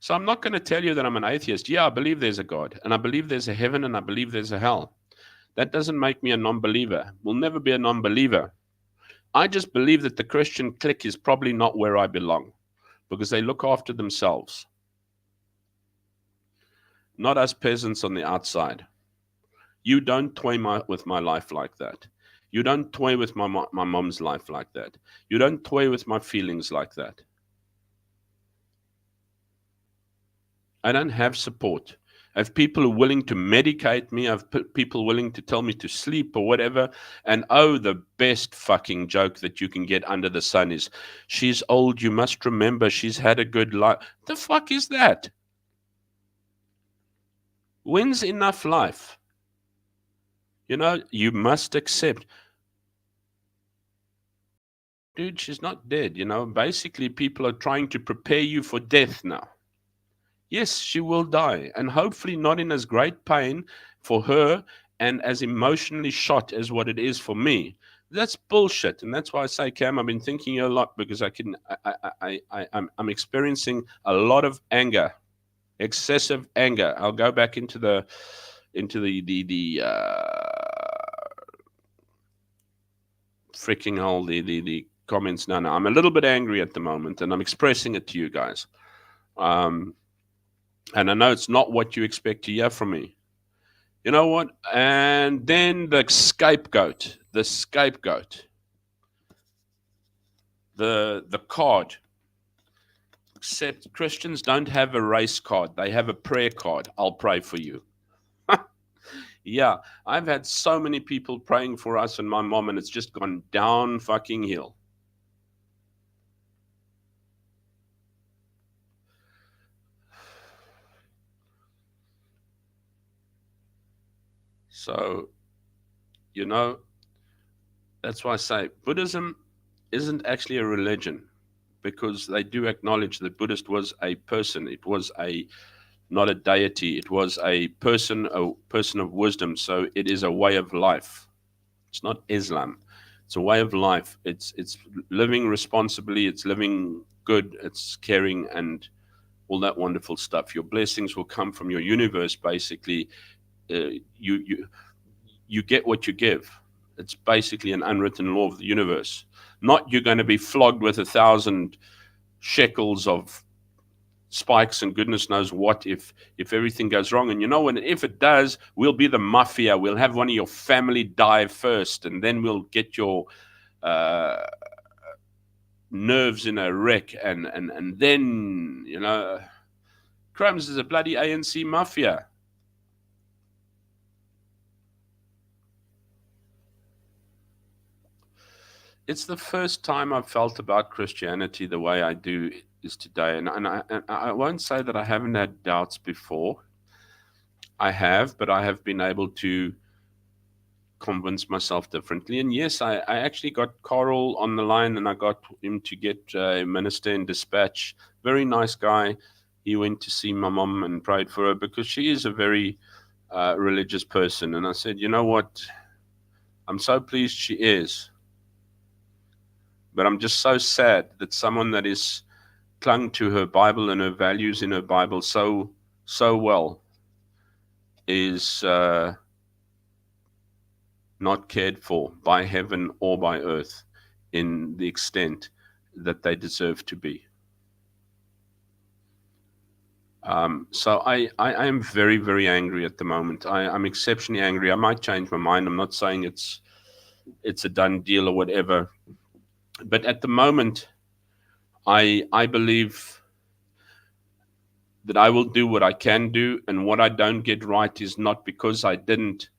A: So I'm not going to tell you that I'm an atheist. Yeah, I believe there's a God, and I believe there's a heaven, and I believe there's a hell. That doesn't make me a non-believer. We'll never be a non-believer. I just believe that the Christian clique is probably not where I belong, because they look after themselves, not us peasants on the outside. You don't toy with my life like that. You don't toy with my mom's life like that. You don't toy with my feelings like that. I don't have support. I have people willing to medicate me. I have people willing to tell me to sleep or whatever. And oh, the best fucking joke that you can get under the sun is, she's old. You must remember she's had a good life. The fuck is that? When's enough life? You know, you must accept. Dude, she's not dead. You know, basically people are trying to prepare you for death now. Yes, she will die, and hopefully not in as great pain for her and as emotionally shot as what it is for me. That's bullshit, and that's why I say, Cam, I've been thinking a lot because I'm experiencing a lot of anger, excessive anger. I'll go back into the freaking hell, the comments now. I'm a little bit angry at the moment, and I'm expressing it to you guys. And I know it's not what you expect to hear from me. You know what? And then the scapegoat, the card. Except Christians don't have a race card. They have a prayer card. I'll pray for you. Yeah, I've had so many people praying for us and my mom, and it's just gone down fucking hill. So, you know, that's why I say Buddhism isn't actually a religion, because they do acknowledge that Buddhist was a person. It was not a deity. It was a person of wisdom. So it is a way of life. It's not Islam. It's a way of life. It's living responsibly. It's living good. It's caring and all that wonderful stuff. Your blessings will come from your universe. Basically, you get what you give. It's basically an unwritten law of the universe. Not you're going to be flogged with 1,000 shekels of spikes and goodness knows what if everything goes wrong. And you know, when if it does, we'll be the mafia. We'll have one of your family die first, and then we'll get your nerves in a wreck, and then, you know, crumbs is a bloody ANC mafia. It's the first time I've felt about Christianity the way I do is today. And I won't say that I haven't had doubts before. I have, but I have been able to convince myself differently. And yes, I actually got Carl on the line, and I got him to get a minister in dispatch. Very nice guy. He went to see my mom and prayed for her because she is a very religious person. And I said, you know what? I'm so pleased she is. But I'm just so sad that someone that is clung to her Bible and her values in her Bible so well is not cared for by heaven or by earth in the extent that they deserve to be. So I am very, very angry at the moment. I'm exceptionally angry. I might change my mind. I'm not saying it's a done deal or whatever. But at the moment, I believe that I will do what I can do, and what I don't get right is not because I didn't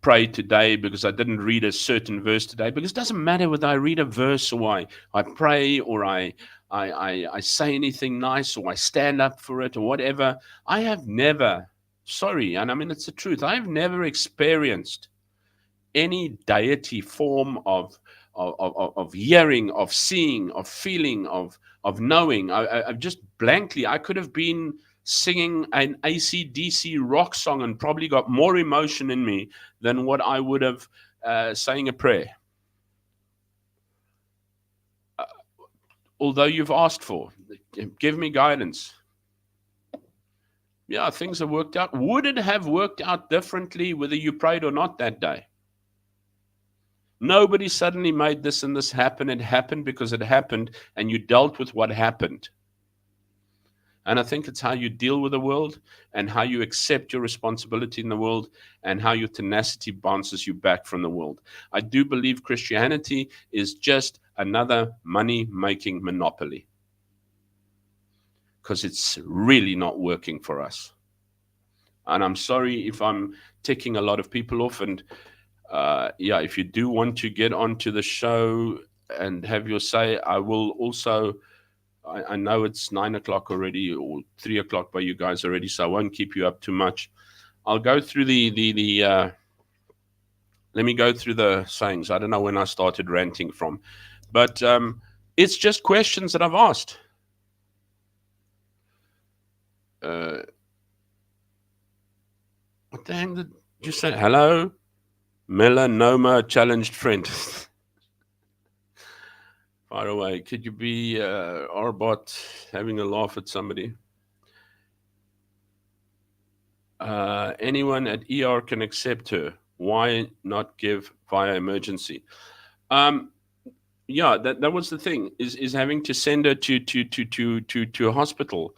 A: pray today, because I didn't read a certain verse today, because it doesn't matter whether I read a verse or I pray or I say anything nice or I stand up for it or whatever. I have never, sorry, and I mean it's the truth, I've never experienced any deity form of hearing, of seeing, of feeling, of knowing. I've just blankly, I could have been singing an AC/DC rock song and probably got more emotion in me than what I would have saying a prayer. Although you've asked for, Give me guidance. Yeah, things have worked out. Would it have worked out differently whether you prayed or not that day? Nobody suddenly made this and this happen. It happened because it happened, and you dealt with what happened. And I think it's how you deal with the world and how you accept your responsibility in the world and how your tenacity bounces you back from the world. I do believe Christianity is just another money-making monopoly because it's really not working for us. And I'm sorry if I'm ticking a lot of people off. And yeah, if you do want to get onto the show and have your say, I will also. I know it's 9 o'clock already or 3 o'clock by you guys already, so I won't keep you up too much. I'll go through let me go through the sayings. I don't know when I started ranting from, but it's just questions that I've asked. What the hell did you say? Hello? Melanoma challenged friend. Far away. Could you be Arbot having a laugh at somebody? Anyone at ER can accept her. Why not give via emergency? Yeah, that was the thing, is having to send her to a hospital.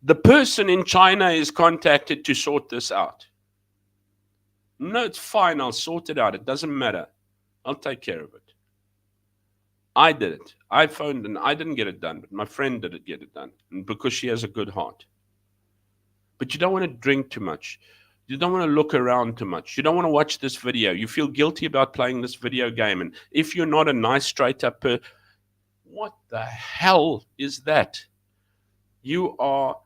A: The person in China is contacted to sort this out. No, it's fine. I'll sort it out. It doesn't matter. I'll take care of it. I did it. I phoned and I didn't get it done, but my friend did get it done, and because she has a good heart. But you don't want to drink too much. You don't want to look around too much. You don't want to watch this video. You feel guilty about playing this video game. And if you're not a nice, straight up person, what the hell is that? You are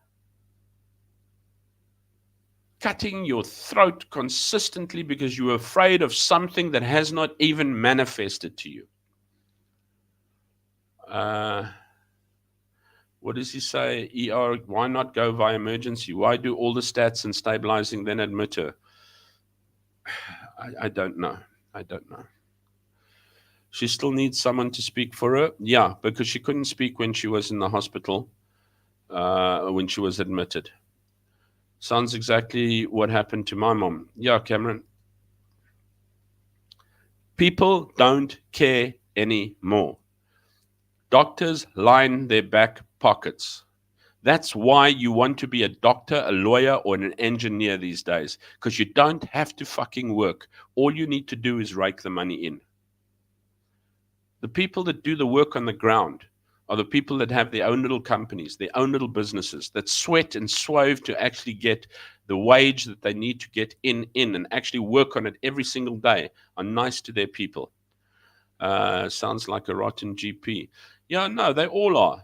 A: cutting your throat consistently because you're afraid of something that has not even manifested to you. What does he say? ER, why not go via emergency? Why do all the stats and stabilizing, then admit her? I don't know. I don't know. She still needs someone to speak for her? Yeah, because she couldn't speak when she was in the hospital, when she was admitted. Sounds exactly what happened to my mom. Yeah, Cameron. People don't care anymore. Doctors line their back pockets. That's why you want to be a doctor, a lawyer, or an engineer these days, because you don't have to fucking work. All you need to do is rake the money in. The people that do the work on the ground are the people that have their own little companies, their own little businesses, that sweat and swerve to actually get the wage that they need to get in and actually work on it every single day, are nice to their people. Sounds like a rotten GP. Yeah, no, they all are.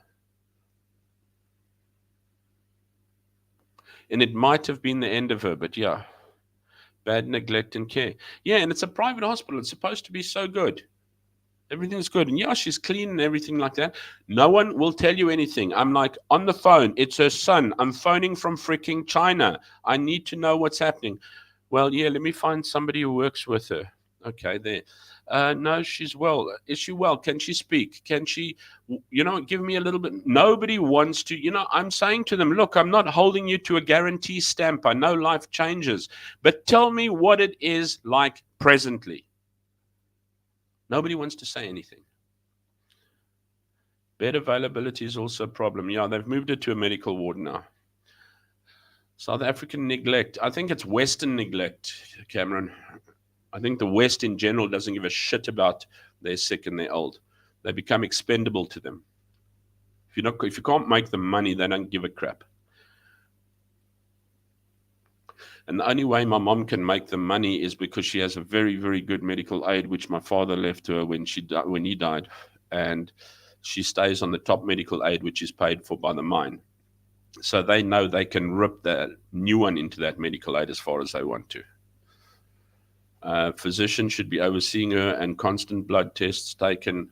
A: And it might have been the end of her, but yeah, bad neglect and care. Yeah, and it's a private hospital. It's supposed to be so good. Everything's good. And yeah, she's clean and everything like that. No one will tell you anything. I'm like, on the phone, it's her son. I'm phoning from freaking China. I need to know what's happening. Well, yeah, let me find somebody who works with her. Okay, there. No, she's well. Is she well? Can she speak? Can she, give me a little bit? Nobody wants to, I'm saying to them, look, I'm not holding you to a guarantee stamp. I know life changes, but tell me what it is like presently. Nobody wants to say anything. Bed availability is also a problem. Yeah, they've moved it to a medical ward now. South African neglect. I think it's Western neglect, Cameron. I think the West in general doesn't give a shit about their sick and their old. They become expendable to them. If you can't make them money, they don't give a crap. And the only way my mom can make them money is because she has a very, very good medical aid, which my father left to her when he died. And she stays on the top medical aid, which is paid for by the mine. So they know they can rip the new one into that medical aid as far as they want to. Physician should be overseeing her and constant blood tests taken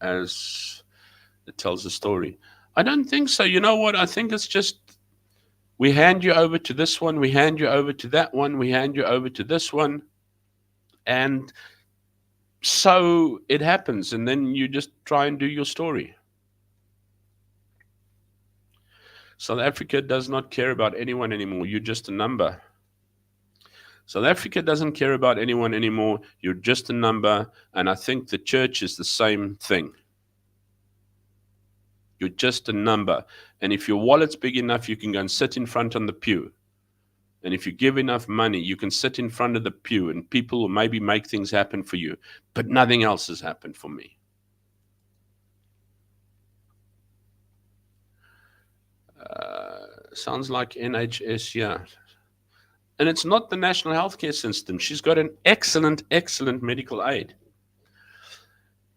A: as it tells the story. I don't think so. You know what? I think it's just we hand you over to this one, we hand you over to that one, we hand you over to this one. And so it happens. And then you just try and do your story. South Africa does not care about anyone anymore. You're just a number. South Africa doesn't care about anyone anymore. You're just a number. And I think the church is the same thing. You're just a number. And if your wallet's big enough, you can go and sit in front on the pew. And if you give enough money, you can sit in front of the pew and people will maybe make things happen for you. But nothing else has happened for me. Sounds like NHS, yeah. And it's not the National Healthcare System. She's got an excellent, excellent medical aid.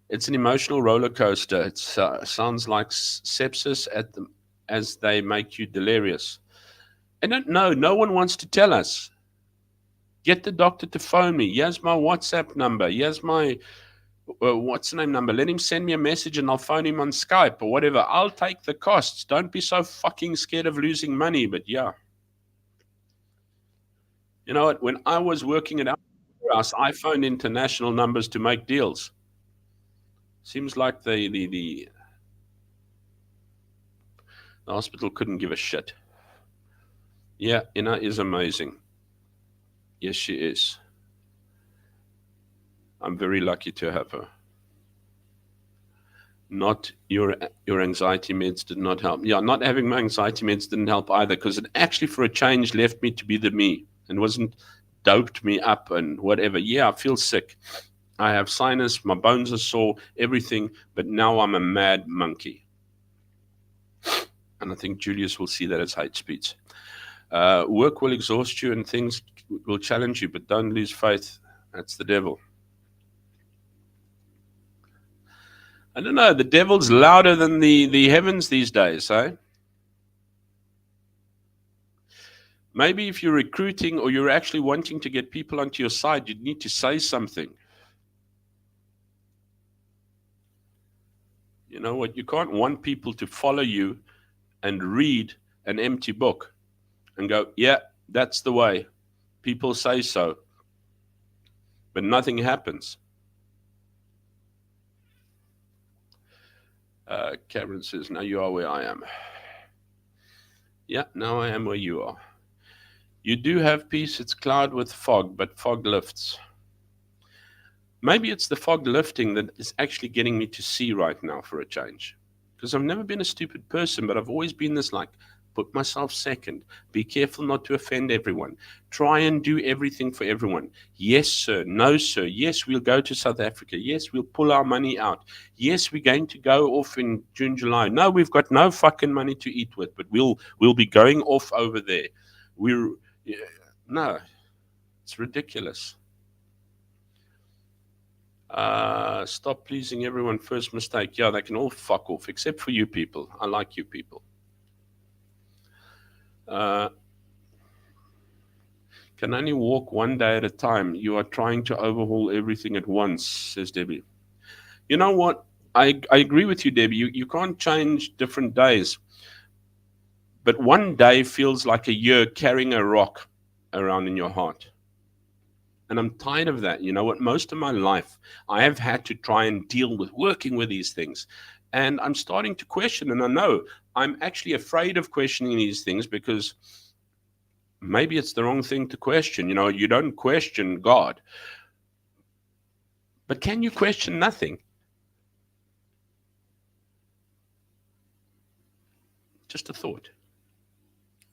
A: It's an emotional roller coaster. It sounds like sepsis as they make you delirious. I don't know. No one wants to tell us. Get the doctor to phone me. Here's my WhatsApp number. Here's my, what's the name number? Let him send me a message and I'll phone him on Skype or whatever. I'll take the costs. Don't be so fucking scared of losing money. But yeah. You know what? When I was working at our house, I phoned international numbers to make deals. Seems like the hospital couldn't give a shit. Yeah, Ina is amazing. Yes, she is. I'm very lucky to have her. Not your anxiety meds did not help. Yeah, not having my anxiety meds didn't help either, because it actually, for a change, left me to be the me and wasn't doped me up and whatever. Yeah, I feel sick. I have sinus, my bones are sore, everything, but now I'm a mad monkey. And I think Julius will see that as hate speech. Work will exhaust you and things will challenge you, but don't lose faith. That's the devil. I don't know, the devil's louder than the heavens these days, eh? Maybe if you're recruiting or you're actually wanting to get people onto your side, you'd need to say something. You know what? You can't want people to follow you and read an empty book and go, yeah, that's the way. People say so. But nothing happens. Cameron says, now you are where I am. Yeah, now I am where you are. You do have peace. It's cloud with fog, but fog lifts. Maybe it's the fog lifting that is actually getting me to see right now for a change. Because I've never been a stupid person, but I've always been this like, put myself second. Be careful not to offend everyone. Try and do everything for everyone. Yes, sir. No, sir. Yes, we'll go to South Africa. Yes, we'll pull our money out. Yes, we're going to go off in June, July. No, we've got no fucking money to eat with, but we'll be going off over there. No, it's ridiculous. Stop pleasing everyone. First mistake. Yeah, they can all fuck off, except for you people. I like you people. Can only walk one day at a time. You are trying to overhaul everything at once, says Debbie. You know what? I agree with you, Debbie. You can't change different days. But one day feels like a year carrying a rock around in your heart. And I'm tired of that. You know what? Most of my life, I have had to try and deal with working with these things. And I'm starting to question, and I know I'm actually afraid of questioning these things because maybe it's the wrong thing to question. You know, you don't question God. But can you question nothing? Just a thought.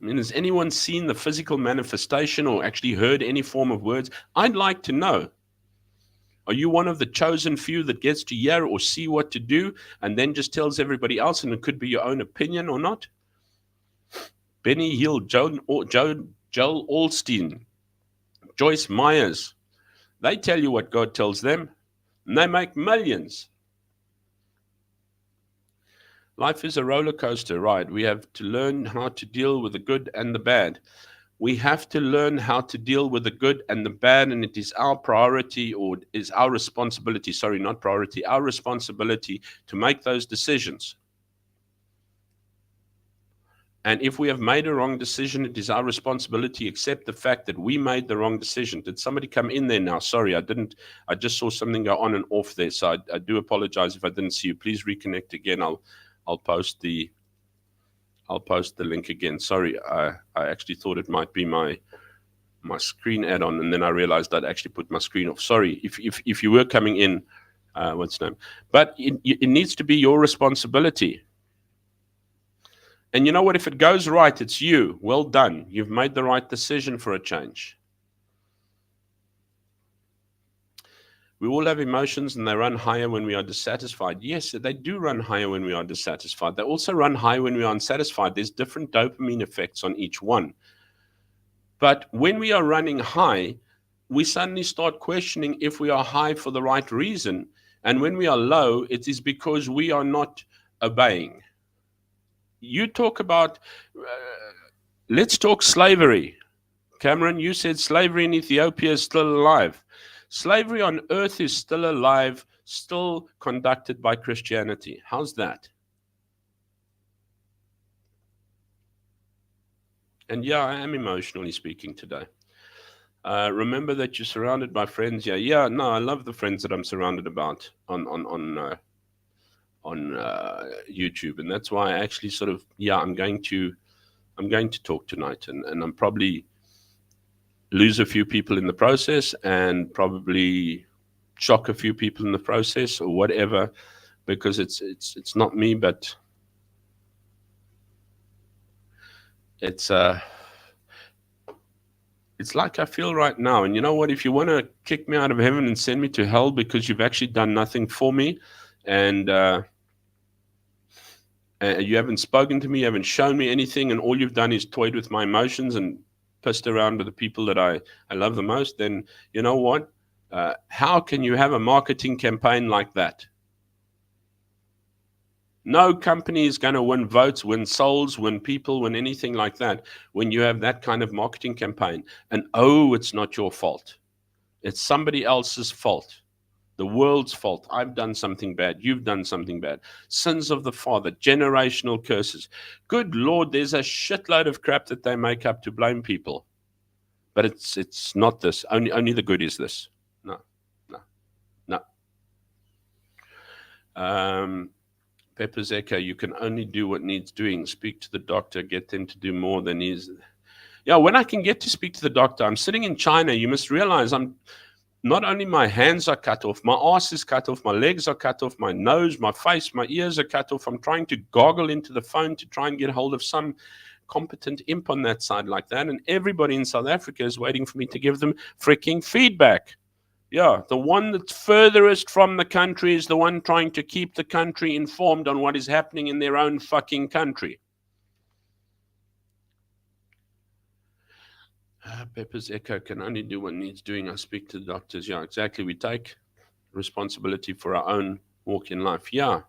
A: I mean, has anyone seen the physical manifestation or actually heard any form of words? I'd like to know. Are you one of the chosen few that gets to hear or see what to do and then just tells everybody else, and it could be your own opinion or not? Benny Hill, Joel Olstein, Joyce Myers, they tell you what God tells them, and they make millions. Life is a roller coaster ride. We have to learn how to deal with the good and the bad. We have to learn how to deal with the good and the bad, and it is our priority, or is our responsibility, sorry, not priority, our responsibility to make those decisions. And if we have made a wrong decision, it is our responsibility to accept the fact that we made the wrong decision. Did somebody come in there now? Sorry, I just saw something go on and off there, so I do apologize if I didn't see you. Please reconnect again. I'll post the I'll post the link again. Sorry, I actually thought it might be my screen add-on, and then I realized I'd actually put my screen off. Sorry, if you were coming in, what's the name? But it needs to be your responsibility. And you know what? If it goes right, it's you. Well done. You've made the right decision for a change. We all have emotions, and they run higher when we are dissatisfied. Yes, they do run higher when we are dissatisfied. They also run high when we are unsatisfied. There's different dopamine effects on each one. But when we are running high, we suddenly start questioning if we are high for the right reason. And when we are low, it is because we are not obeying. You talk about, let's talk slavery. Cameron, you said slavery in Ethiopia is still alive. Slavery on earth is still alive, still conducted by Christianity. How's that? And yeah, I am emotionally speaking today. Remember that you're surrounded by friends. Yeah. No, I love the friends that I'm surrounded about on YouTube, and that's why I actually sort of I'm going to talk tonight, and I'm probably lose a few people in the process, and probably shock a few people in the process, or whatever, because it's not me, but it's like I feel right now. And you know what? If you want to kick me out of heaven and send me to hell because you've actually done nothing for me, and you haven't spoken to me, you haven't shown me anything, and all you've done is toyed with my emotions and pissed around with the people that I love the most, then you know what? How can you have a marketing campaign like that? No company is going to win votes, win souls, win people, win anything like that when you have that kind of marketing campaign. And it's not your fault. It's somebody else's fault. The world's fault. I've done something bad. You've done something bad. Sins of the father, generational curses. Good Lord, there's a shitload of crap that they make up to blame people. But it's not this. Only the good is this. No. Pepper's Echo, you can only do what needs doing. Speak to the doctor, get them to do more than is. Yeah, when I can get to speak to the doctor, I'm sitting in China. You must realize I'm not only my hands are cut off, my ass is cut off, my legs are cut off, my nose, my face, my ears are cut off. I'm trying to goggle into the phone to try and get hold of some competent imp on that side like that. And everybody in South Africa is waiting for me to give them freaking feedback. Yeah, the one that's furthest from the country is the one trying to keep the country informed on what is happening in their own fucking country. Pepper's Echo can only do what needs doing. I speak to the doctors. Yeah, exactly. We take responsibility for our own walk in life. Yeah.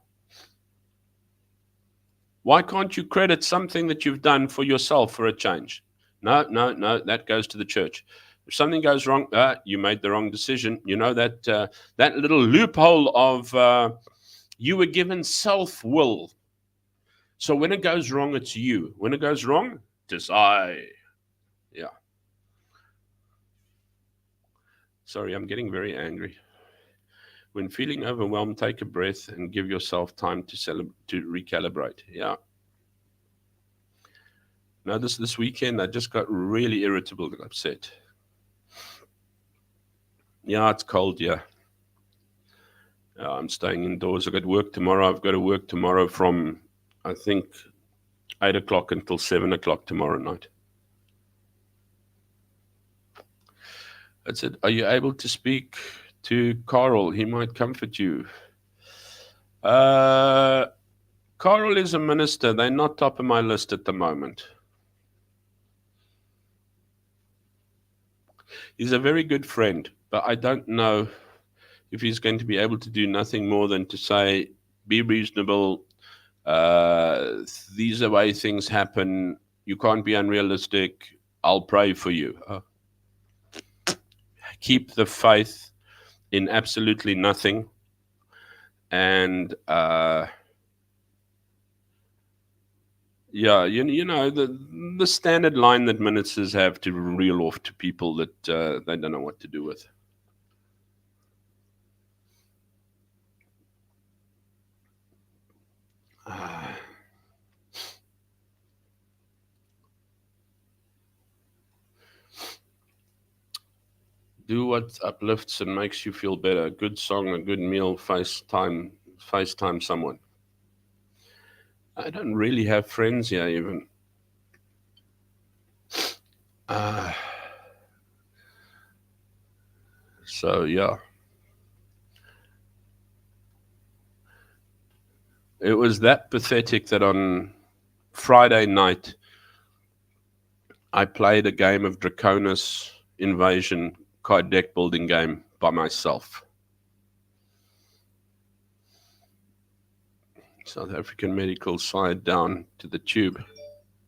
A: Why can't you credit something that you've done for yourself for a change? No, that goes to the church. If something goes wrong, you made the wrong decision. You know that that little loophole of you were given self-will. So when it goes wrong, it's you. When it goes wrong, it's I. Yeah. Sorry, I'm getting very angry. When feeling overwhelmed, take a breath and give yourself time to recalibrate. Yeah. Now, this weekend, I just got really irritable and upset. Yeah, it's cold, yeah. I'm staying indoors. I've got work tomorrow. I've got to work tomorrow from, I think, 8 o'clock until 7 o'clock tomorrow night. I said, are you able to speak to Carl? He might comfort you. Carl is a minister. They're not top of my list at the moment. He's a very good friend, but I don't know if he's going to be able to do nothing more than to say, be reasonable. These are the way things happen. You can't be unrealistic. I'll pray for you. Keep the faith in absolutely nothing. And yeah, you know, the standard line that ministers have to reel off to people that they don't know what to do with. Do what uplifts and makes you feel better. A good song, a good meal, FaceTime someone. I don't really have friends here even. So yeah. It was that pathetic that on Friday night I played a game of Draconis Invasion card deck building game by myself. South African medical side down to the tube.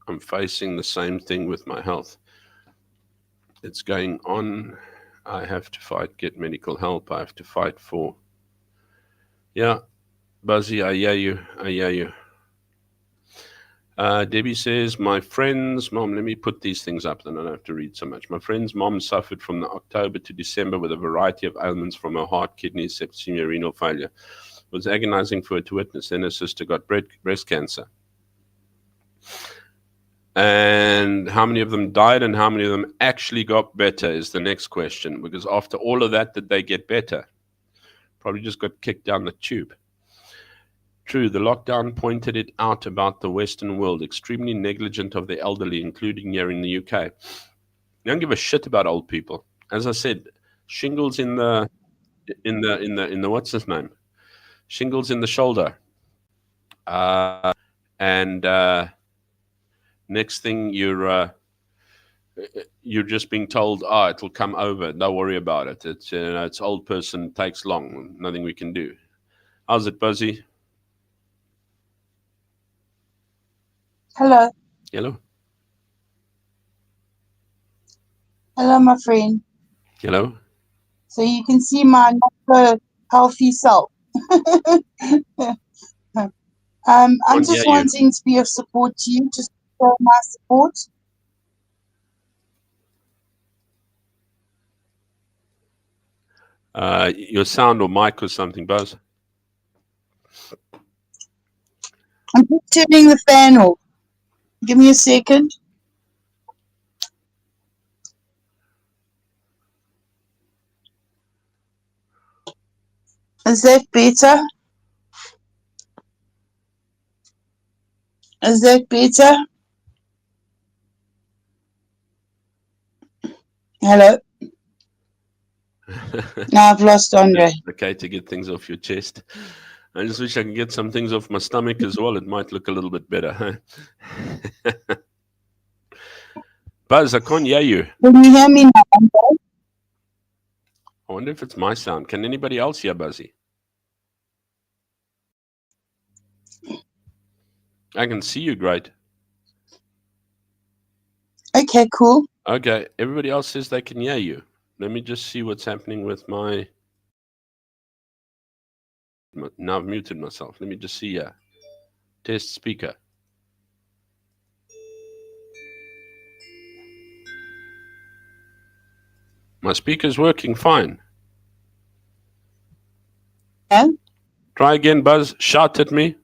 A: I'm facing the same thing with my health. It's going on. I have to fight, get medical help. I have to fight for. Yeah, Buzzy, I hear you. I hear you. Debbie says, my friend's mom, let me put these things up, then I don't have to read so much. My friend's mom suffered from the October to December with a variety of ailments from her heart, kidneys, septicemia, renal failure. It was agonizing for her to witness. Then her sister got breast cancer. And how many of them died and how many of them actually got better is the next question. Because after all of that, did they get better? Probably just got kicked down the tube. True, the lockdown pointed it out about the Western world, extremely negligent of the elderly, including here in the UK. They don't give a shit about old people. As I said, shingles in the what's his name? Shingles in the shoulder. And next thing you're just being told, it'll come over. Don't worry about it. It's old person, takes long. Nothing we can do. How's it, Buzzy?
B: Hello.
A: Hello.
B: Hello, my friend.
A: Hello.
B: So you can see my not so healthy self. I'm just wanting to be of support to you, just show my support.
A: Your sound or mic or something, Buzz?
B: I'm just turning the fan off. Give me a second. Is that better? Is that better? Hello? Now I've lost Andre.
A: Okay, to get things off your chest. I just wish I could get some things off my stomach as well. It might look a little bit better. Huh? Buzz, I can't hear you.
B: Can you hear me now, Andre?
A: I wonder if it's my sound. Can anybody else hear Buzzy? I can see you great.
B: Okay, cool.
A: Okay, everybody else says they can hear you. Let me just see what's happening with my... Now I've muted myself. Let me just see here. Test speaker. My speaker's working fine.
B: Yeah?
A: Try again, Buzz. Shout at me.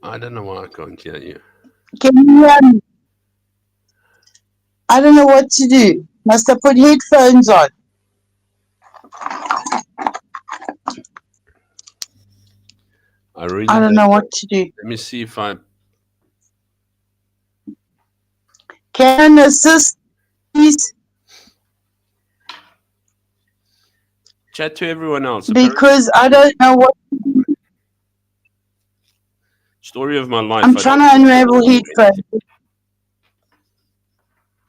A: I don't know why I can't hear you.
B: Can you hear me? I don't know what to do. Must I put headphones on?
A: I
B: don't know what to do.
A: Let me see if I...
B: Can I assist, please?
A: Chat to everyone else.
B: Because I don't know what to do.
A: Story of my life.
B: I'm trying to unravel headphones.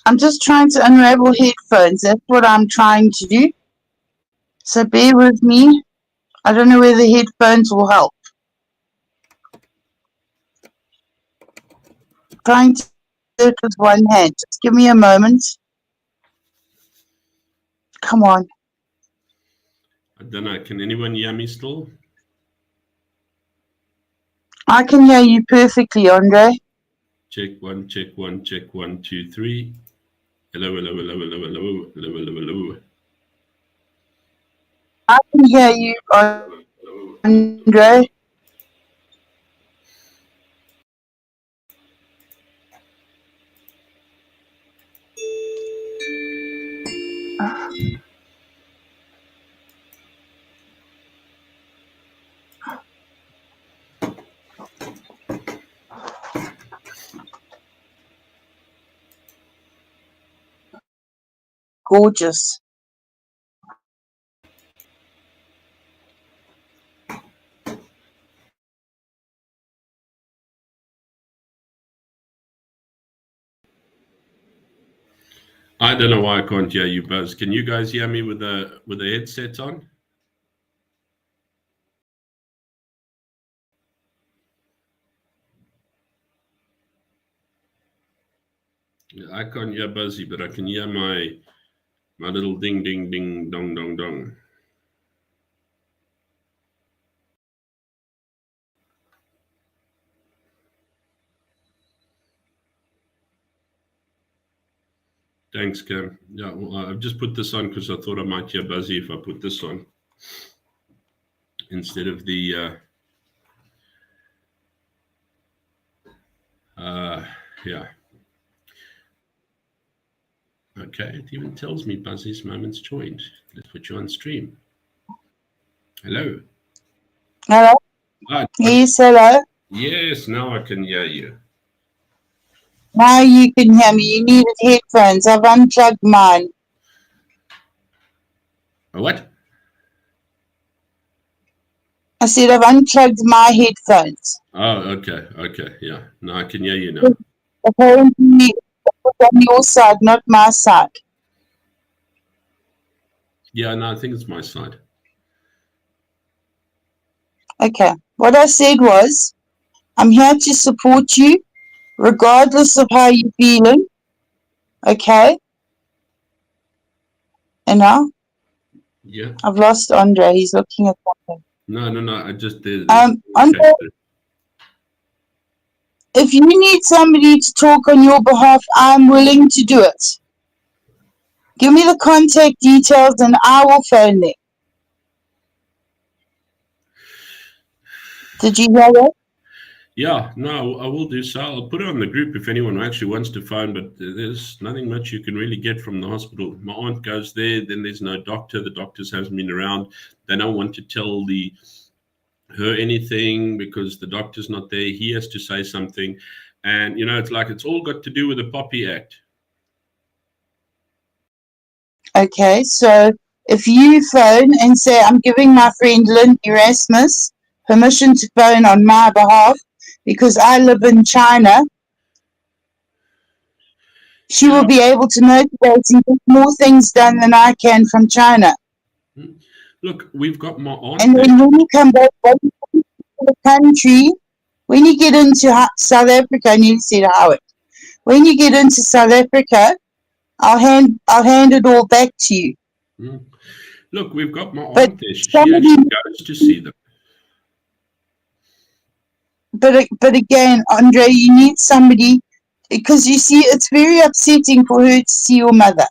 B: I'm just trying to unravel headphones. That's what I'm trying to do. So bear with me. I don't know whether headphones will help. Trying to do it with one hand. Just give me a moment. Come on.
A: I don't know. Can anyone hear me still?
B: I can hear you perfectly, Andre.
A: Check one, check one, check 1, 2, 3. Hello, hello, hello, hello, hello, hello, hello, hello.
B: I can hear you, Andre. gorgeous.
A: I don't know why I can't hear you, Buzz. Can you guys hear me with the headset on? I can't hear Buzzy, but I can hear my little ding ding ding dong dong dong. Thanks, Cam. Yeah, well, I've just put this on because I thought I might hear Buzzy if I put this on instead of the yeah. Okay, it even tells me Buzzy's moments joined. Let's put you on stream. Hello.
B: Hello?
A: Ah,
B: Yes, hello.
A: yes, now I can hear you.
B: Now you can hear me. You needed headphones. I've unplugged mine.
A: What?
B: I said I've unplugged my headphones.
A: Oh, okay, yeah. Now I can hear you now.
B: Apparently, it was on your side, not my side.
A: Yeah, no, I think it's my side.
B: Okay. What I said was, I'm here to support you, regardless of how you're feeling. Okay? And now?
A: Yeah.
B: I've lost Andre. He's looking at something.
A: No, I just did.
B: Andre, if you need somebody to talk on your behalf, I'm willing to do it. Give me the contact details and I will phone them. Did you hear that?
A: Yeah, no, I will do so. I'll put it on the group if anyone actually wants to phone, but there's nothing much you can really get from the hospital. My aunt goes there, then there's no doctor. The doctors haven't been around. They don't want to tell her anything because the doctor's not there. He has to say something. And, it's like it's all got to do with the Poppy Act.
B: Okay, so if you phone and say, I'm giving my friend Lynn Erasmus permission to phone on my behalf because I live in China, she will be able to motivate and get more things done than I can from China.
A: Look, we've got my aunt.
B: And then when you come back to the country, when you get into South Africa, I nearly said Howard. When you get into South Africa, I'll hand it all back to you.
A: Look, we've got my aunt there. She actually goes to see them.
B: But again, Andre, you need somebody because you see, it's very upsetting for her to see your mother.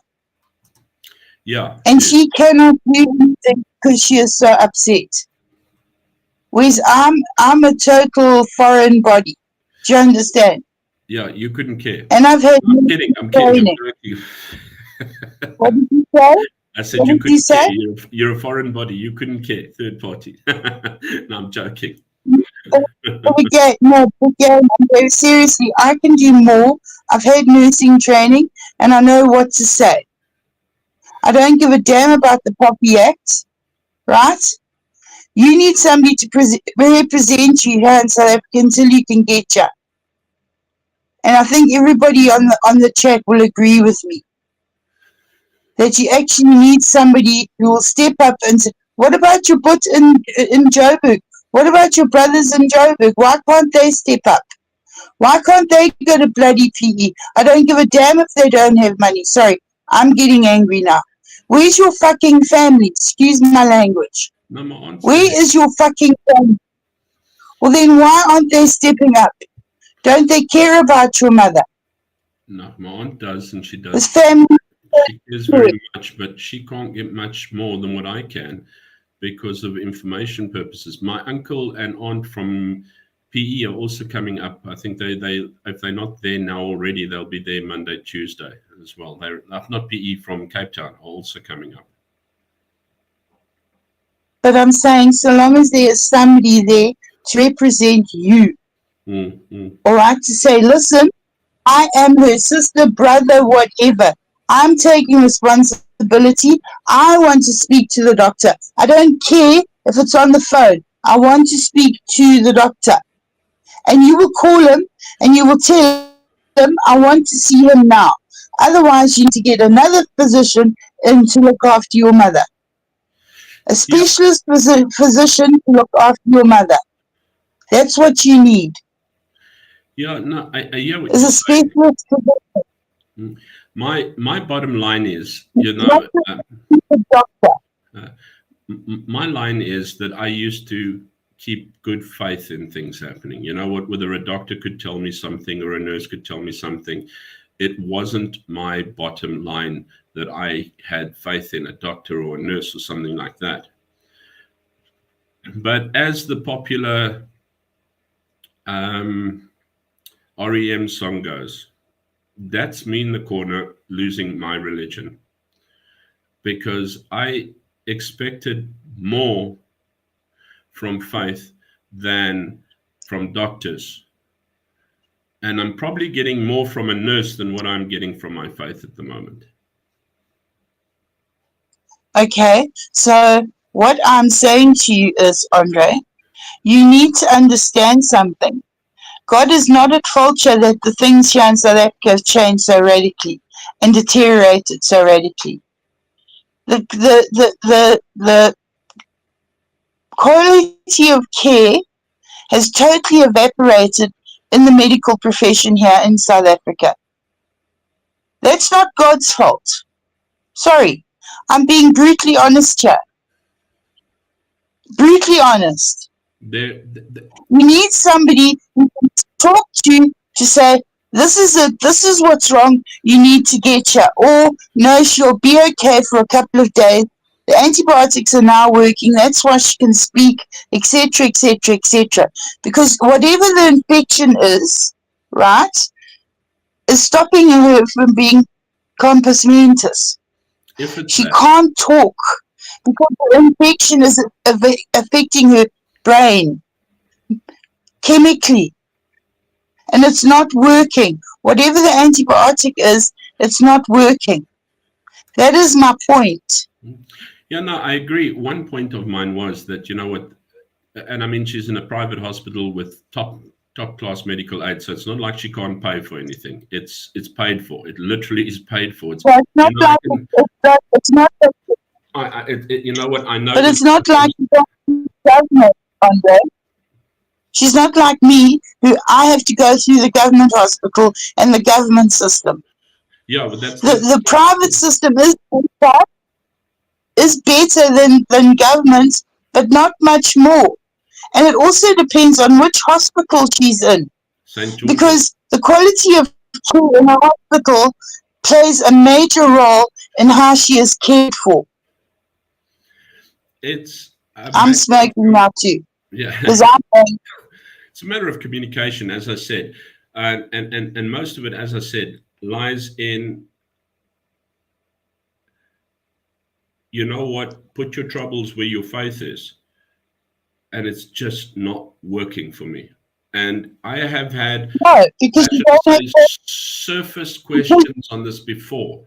A: Yeah.
B: And she cannot do anything because she is so upset. Whereas I'm a total foreign body. Do you understand?
A: Yeah, you couldn't care.
B: And I've had
A: I'm kidding. I'm joking.
B: What did you say?
A: I said you couldn't care. You're a foreign body. You couldn't care. Third party. No, I'm joking.
B: Seriously, I can do more. I've had nursing training and I know what to say. I don't give a damn about the Poppy Act, right? You need somebody to represent you here in South Africa until you can get you. And I think everybody on the chat will agree with me that you actually need somebody who will step up and say, what about your butt in Joburg? What about your brothers in Joburg? Why can't they step up? Why can't they go to bloody PE? I don't give a damn if they don't have money. Sorry, I'm getting angry now. Where's your fucking family? Excuse my language.
A: No,
B: where is your fucking family? Well, then why aren't they stepping up? Don't they care about your mother?
A: No, my aunt does, and she does.
B: This family.
A: She cares very much, but she can't get much more than what I can because of information purposes. My uncle and aunt from PE are also coming up. I think they if they're not there now already, they'll be there Monday, Tuesday as well. They're not PE from Cape Town are also coming up.
B: But I'm saying, so long as there is somebody there to represent you, all right, to say, listen, I am her sister, brother, whatever. I'm taking responsibility responsibility. I want to speak to the doctor. I don't care if it's on the phone. I want to speak to the doctor. And you will call him and you will tell him, I want to see him now. Otherwise, you need to get another physician in to look after your mother. A
A: Yeah,
B: specialist physician to look after your mother. That's what you need,
A: yeah, no, I hear what
B: is
A: you're
B: a
A: saying.
B: specialist physician.
A: Mm. My bottom line is,
B: Not a doctor.
A: uh, my line is that I used to keep good faith in things happening. You know what? Whether a doctor could tell me something or a nurse could tell me something, it wasn't my bottom line that I had faith in a doctor or a nurse or something like that. But as the popular um, REM song goes, that's me in the corner losing my religion because I expected more from faith than from doctors. And I'm probably getting more from a nurse than what I'm getting from my faith at the moment.
B: Okay, so what I'm saying to you is, Andre, you need to understand something. God is not at fault here that the things here in South Africa have changed so radically and deteriorated so radically. The quality of care has totally evaporated in the medical profession here in South Africa. That's not God's fault. Sorry, I'm being brutally honest here. Brutally honest.
A: There,
B: You need somebody you can talk to say, this is what's wrong, you need to get here. Or, no, she'll be okay for a couple of days. The antibiotics are now working, that's why she can speak, etc., etc., etc. Because whatever the infection is, right, is stopping her from being compos mentis.
A: if it's
B: She
A: that,
B: can't talk because the infection is affecting her brain chemically, and it's not working. Whatever the antibiotic is, it's not working. That is my point.
A: yeah, no, I agree. One point of mine was that, you know what, and I mean, she's in a private hospital with top class medical aid, so it's not like she can't pay for anything. It's paid for. It literally is paid for. It's
B: So it's
A: you
B: not
A: know, I
B: like
A: can,
B: it's not,
A: you know what, I know
B: but
A: that
B: it's not like the government, Andre. She's not like me, who I have to go through the government hospital and the government system.
A: yeah, but that's
B: The private system is better than government, but not much more. And it also depends on which hospital she's in,
A: St. George's.
B: because the quality of care in a hospital plays a major role in how she is cared for.
A: It's a
B: I'm
A: matter of,
B: smoking now too,
A: yeah,
B: because I'm
A: it's a matter of communication, as I said, and most of it, as I said, lies in, you know what, put your troubles where your faith is, and it's just not working for me. And I have had,
B: no, because
A: I
B: you
A: should
B: don't
A: say,
B: have
A: surface questions on this before.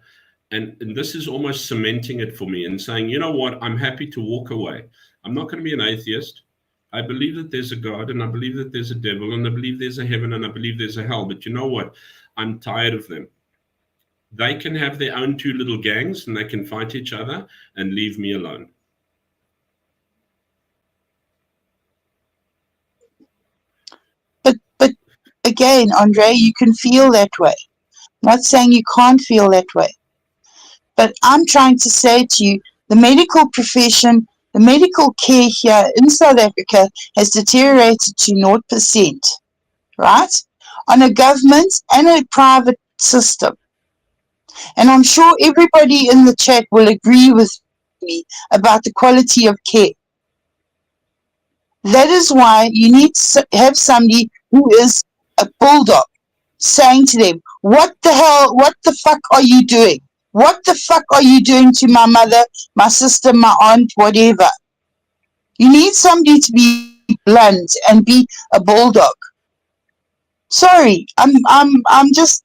A: And this is almost cementing it for me and saying, you know what, I'm happy to walk away. I'm not going to be an atheist. I believe that there's a God and I believe that there's a devil and I believe there's a heaven and I believe there's a hell. But you know what? I'm tired of them. They can have their own two little gangs and they can fight each other and leave me alone.
B: but again, Andre, you can feel that way. I'm not saying you can't feel that way. But I'm trying to say to you, the medical profession, the medical care here in South Africa has deteriorated to 0%, right? On a government and a private system. And I'm sure everybody in the chat will agree with me about the quality of care. That is why you need to have somebody who is a bulldog saying to them, what the hell, what the fuck are you doing? What the fuck are you doing to my mother, my sister, my aunt, whatever? You need somebody to be blunt and be a bulldog. Sorry, I'm just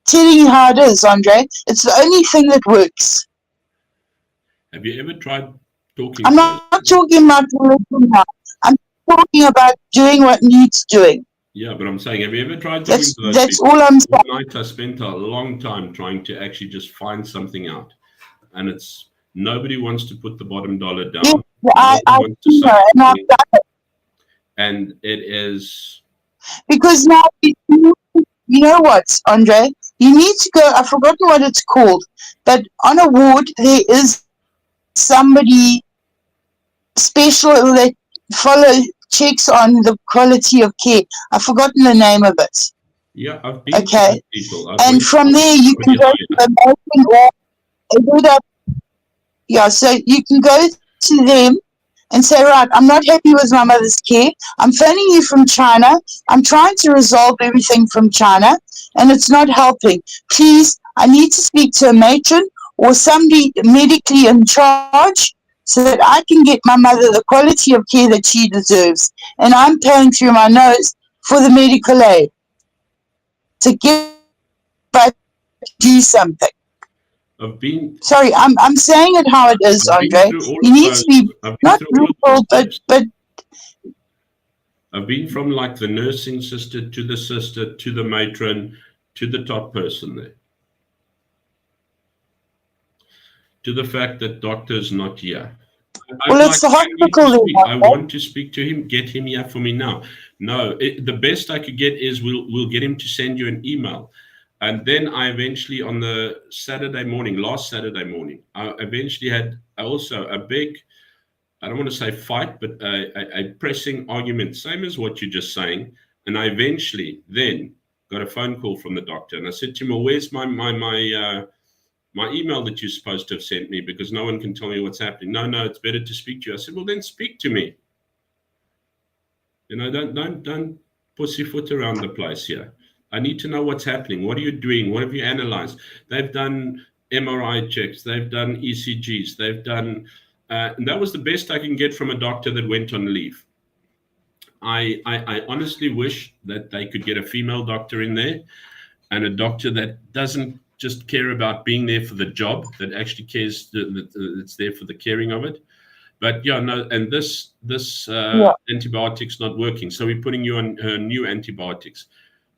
B: telling you how it is, Andre. It's the only thing that works.
A: Have you ever tried talking
B: I'm
A: to those
B: not
A: people?
B: talking about religion now. I'm talking about doing what needs doing.
A: Yeah, but I'm saying, have you ever tried talking to those
B: That's
A: people?
B: all I'm
A: One
B: saying.
A: night I spent a long time trying to actually just find something out, and it's nobody wants to put the bottom dollar
B: Yes,
A: down. Nobody
B: I
A: wants to
B: see
A: say
B: her, and I've
A: anything,
B: done it
A: and it is.
B: because now you know what, Andre? You need to go. I've forgotten what it's called, but on a ward there is somebody special that checks on the quality of care. I've forgotten the name of it.
A: Yeah, I've been to those
B: Okay,
A: people. I've
B: and
A: went
B: from
A: to
B: there you can
A: somebody
B: go to
A: higher.
B: the American or yeah, so you can go to them and say, right, I'm not happy with my mother's care. I'm phoning you from China. I'm trying to resolve everything from China, and it's not helping. Please, I need to speak to a matron or somebody medically in charge so that I can get my mother the quality of care that she deserves. And I'm paying through my nose for the medical aid. So give back, do something.
A: I've been
B: Sorry, I'm saying it how it is,
A: I've been
B: Andre.
A: through all
B: You
A: of
B: need to
A: those.
B: be
A: I've been
B: not
A: through all of those
B: brutal,
A: steps.
B: but
A: I've been from like the nursing sister to the matron to the top person there, to the fact that doctor's not here. I'd
B: well,
A: like,
B: it's the
A: I need to
B: hospital
A: speak. I
B: there.
A: want to speak to him. Get him here for me now. No, the best I could get is we'll get him to send you an email, and then I eventually on the Saturday morning, last Saturday morning, I eventually had also a big. I don't want to say fight, but a pressing argument, same as what you're just saying. And I eventually then got a phone call from the doctor, and I said to him, "Well, where's my email that you're supposed to have sent me? Because no one can tell me what's happening." No, it's better to speak to you. I said, "Well, then speak to me. You know, don't pussyfoot around the place here. I need to know what's happening. What are you doing? What have you analyzed?" They've done MRI checks. They've done ECGs. They've done, and that was the best I can get from a doctor that went on leave. I honestly wish that they could get a female doctor in there and a doctor that doesn't just care about being there for the job, that actually cares, that's there for the caring of it. But yeah, no, and this
B: Yeah.
A: antibiotic's not working, so we're putting you on her new antibiotics.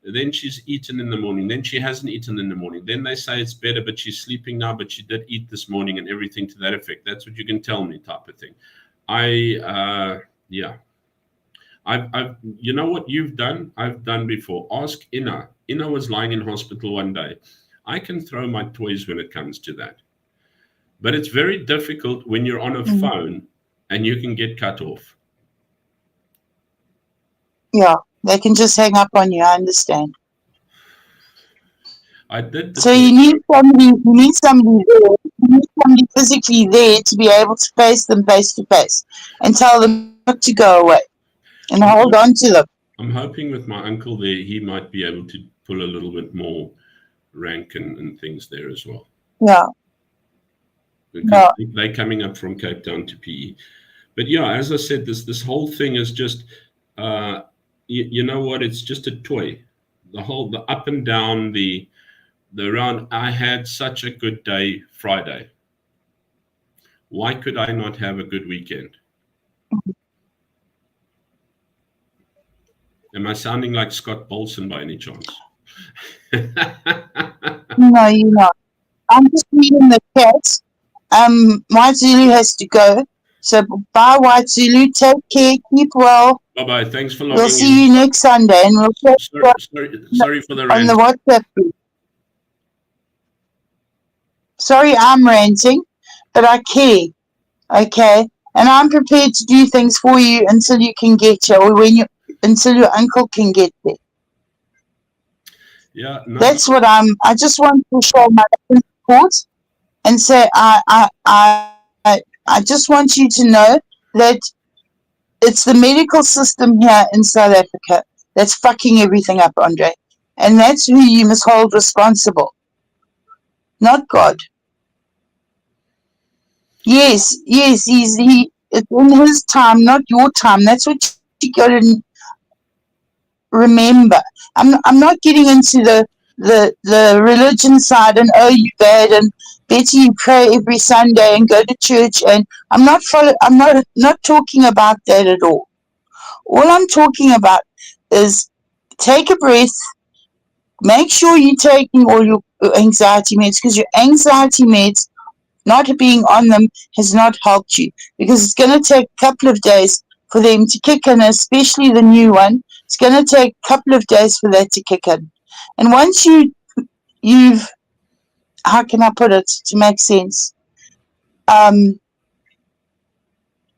A: Then she's eaten in the morning. Then she hasn't eaten in the morning. Then they say it's better, but she's sleeping now. But she did eat this morning, and everything to that effect. That's what you can tell me, type of thing. Yeah. You know what you've done? I've done before. Ask Ina. Ina was lying in hospital one day. I can throw my toys when it comes to that. But it's very difficult when you're on a
B: Mm.
A: phone and you can get cut off.
B: Yeah, they can just hang up on you. I understand.
A: I did
B: So
A: this
B: you
A: morning.
B: need somebody. You need somebody there. You need somebody physically there to be able to face them face to face and tell them not to go away and hold on to them.
A: I'm hoping with my uncle there, he might be able to pull a little bit more rank and things there as well.
B: Yeah,
A: Because
B: yeah,
A: they're coming up from Cape Town to PE. But yeah, as I said, this whole thing is just, you know what? It's just a toy. The up and down, the around. I had such a good day Friday. Why could I not have a good weekend? Am I sounding like Scott Bolson by any chance?
B: no, you're not. I'm just reading the chat. White Zulu has to go. So bye, White Zulu. Take care. Keep well.
A: Bye bye. Thanks for
B: We'll
A: logging
B: see
A: in.
B: you next Sunday, and we'll talk
A: Sorry for the
B: on the
A: rant.
B: WhatsApp group. Sorry, I'm ranting, but I care. Okay, and I'm prepared to do things for you until you can get here, or until your uncle can get there.
A: Yeah, no,
B: That's what I just want to show my support and say I just want you to know that it's the medical system here in South Africa that's fucking everything up, Andre, and that's who you must hold responsible, not God. Yes, it's in his time, not your time. That's what you got to remember. I'm not getting into the religion side and oh you bad and better you pray every Sunday and go to church. And I'm not talking about that at all. All I'm talking about is take a breath. Make sure you're taking all your anxiety meds, because your anxiety meds, not being on them, has not helped you, because it's going to take a couple of days for them to kick in, especially the new one. It's going to take a couple of days for that to kick in. And once you've, how can I put it to make sense?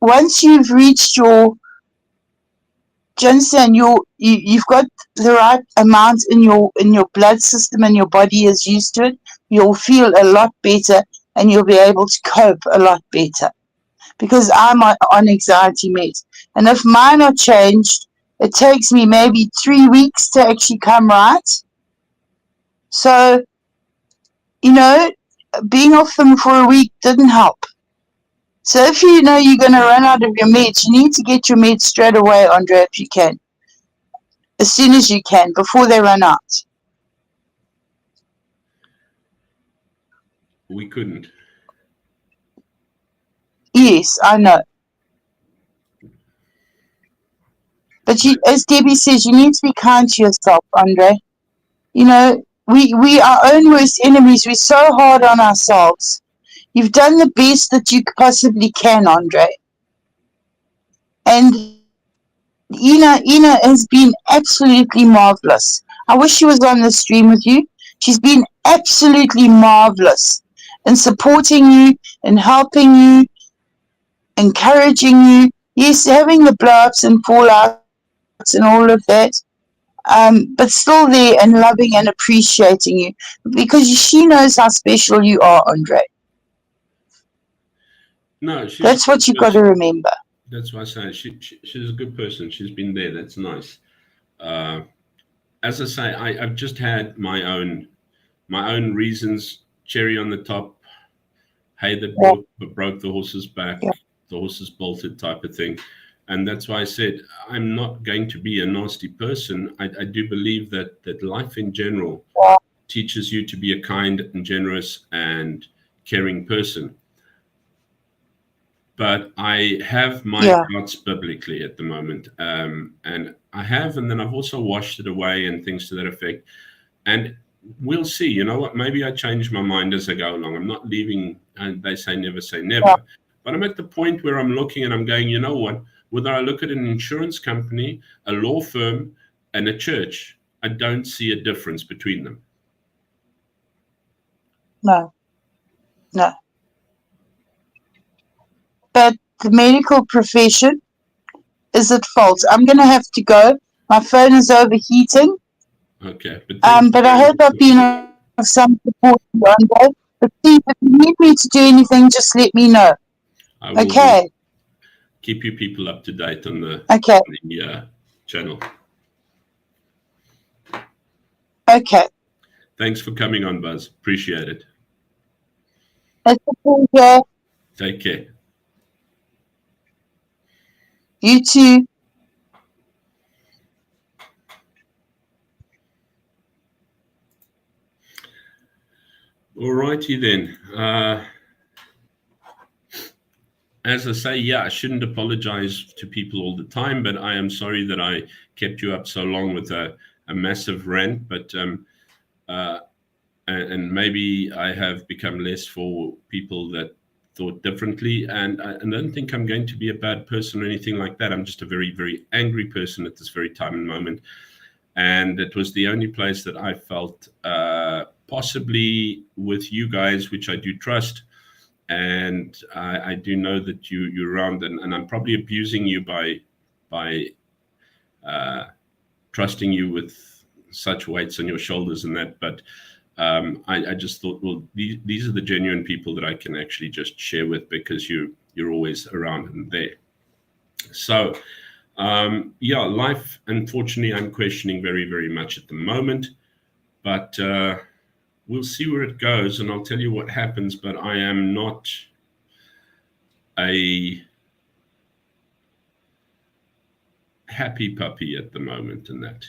B: Once you've reached your, do you understand, you've got the right amount in your blood system and your body is used to it, you'll feel a lot better and you'll be able to cope a lot better. Because I'm on anxiety meds. And if mine are changed, it takes me maybe 3 weeks to actually come right. So, being off them for a week didn't help. So if you know you're going to run out of your meds, you need to get your meds straight away, Andre, if you can. As soon as you can, before they run out.
A: We couldn't.
B: Yes, I know. But as Debbie says, you need to be kind to yourself, Andre. We our own worst enemies. We're so hard on ourselves. You've done the best that you possibly can, Andre. And Ina has been absolutely marvelous. I wish she was on the stream with you. She's been absolutely marvelous in supporting you, in helping you, encouraging you. Yes, having the blow-ups and fallouts and all of that, but still there and loving and appreciating you, because she knows how special you are, Andre.
A: No,
B: that's what you've got to remember.
A: That's why I say she's a good person. She's been there. That's nice. As I say, I've just had my own reasons. Cherry on the top. Hay that broke the horse's back. Yeah. The horse's bolted type of thing. And that's why I said I'm not going to be a nasty person. I do believe that life in general teaches you to be a kind and generous and caring person. But I have my doubts biblically at the moment. And I have, and then I've also washed it away and things to that effect. And we'll see. You know what? Maybe I change my mind as I go along. I'm not leaving, and they say never say never. Yeah. But I'm at the point where I'm looking and I'm going, you know what? Whether I look at an insurance company, a law firm, and a church, I don't see a difference between them.
B: No. But the medical profession is at fault. I'm going to have to go. My phone is overheating.
A: Okay.
B: But I hope I've been of some support on that. But please, if you need me to do anything, just let me know.
A: I will
B: okay.
A: Keep you people up to date on the,
B: okay.
A: on the channel.
B: Okay.
A: Thanks for coming on, Buzz. Appreciate it.
B: It's a pleasure.
A: Take care.
B: You too.
A: All righty then. As I say, I shouldn't apologize to people all the time, but I am sorry that I kept you up so long with a massive rant. But and maybe I have become less for people that thought differently. And I don't think I'm going to be a bad person or anything like that. I'm just a very, very angry person at this very time and moment. And it was the only place that I felt possibly with you guys, which I do trust. And I do know that you're around, and I'm probably abusing you by trusting you with such weights on your shoulders and that. But I just thought, well, these are the genuine people that I can actually just share with, because you're always around and there. So life, unfortunately, I'm questioning very, very much at the moment, but we'll see where it goes, and I'll tell you what happens. But I am not a happy puppy at the moment in that.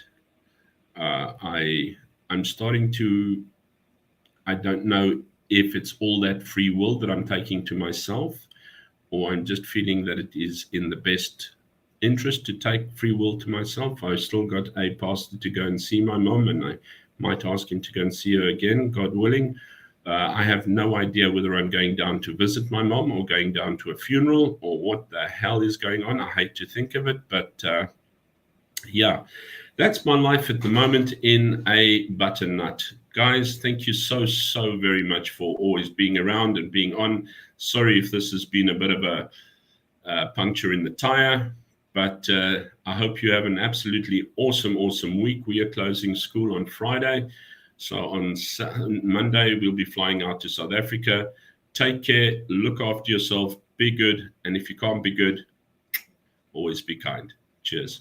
A: I'm starting to, I don't know if it's all that free will that I'm taking to myself, or I'm just feeling that it is in the best interest to take free will to myself. I've still got a pastor to go and see my mom, and I might ask him to go and see her again, God willing. I have no idea whether I'm going down to visit my mom or going down to a funeral or what the hell is going on. I hate to think of it, but yeah, that's my life at the moment in a butternut. Guys, thank you so very much for always being around and being on. Sorry if this has been a bit of a puncture in the tire, but I hope you have an absolutely awesome week. We are closing school on Friday. So on Monday, we'll be flying out to South Africa. Take care, look after yourself, be good. And if you can't be good, always be kind. Cheers.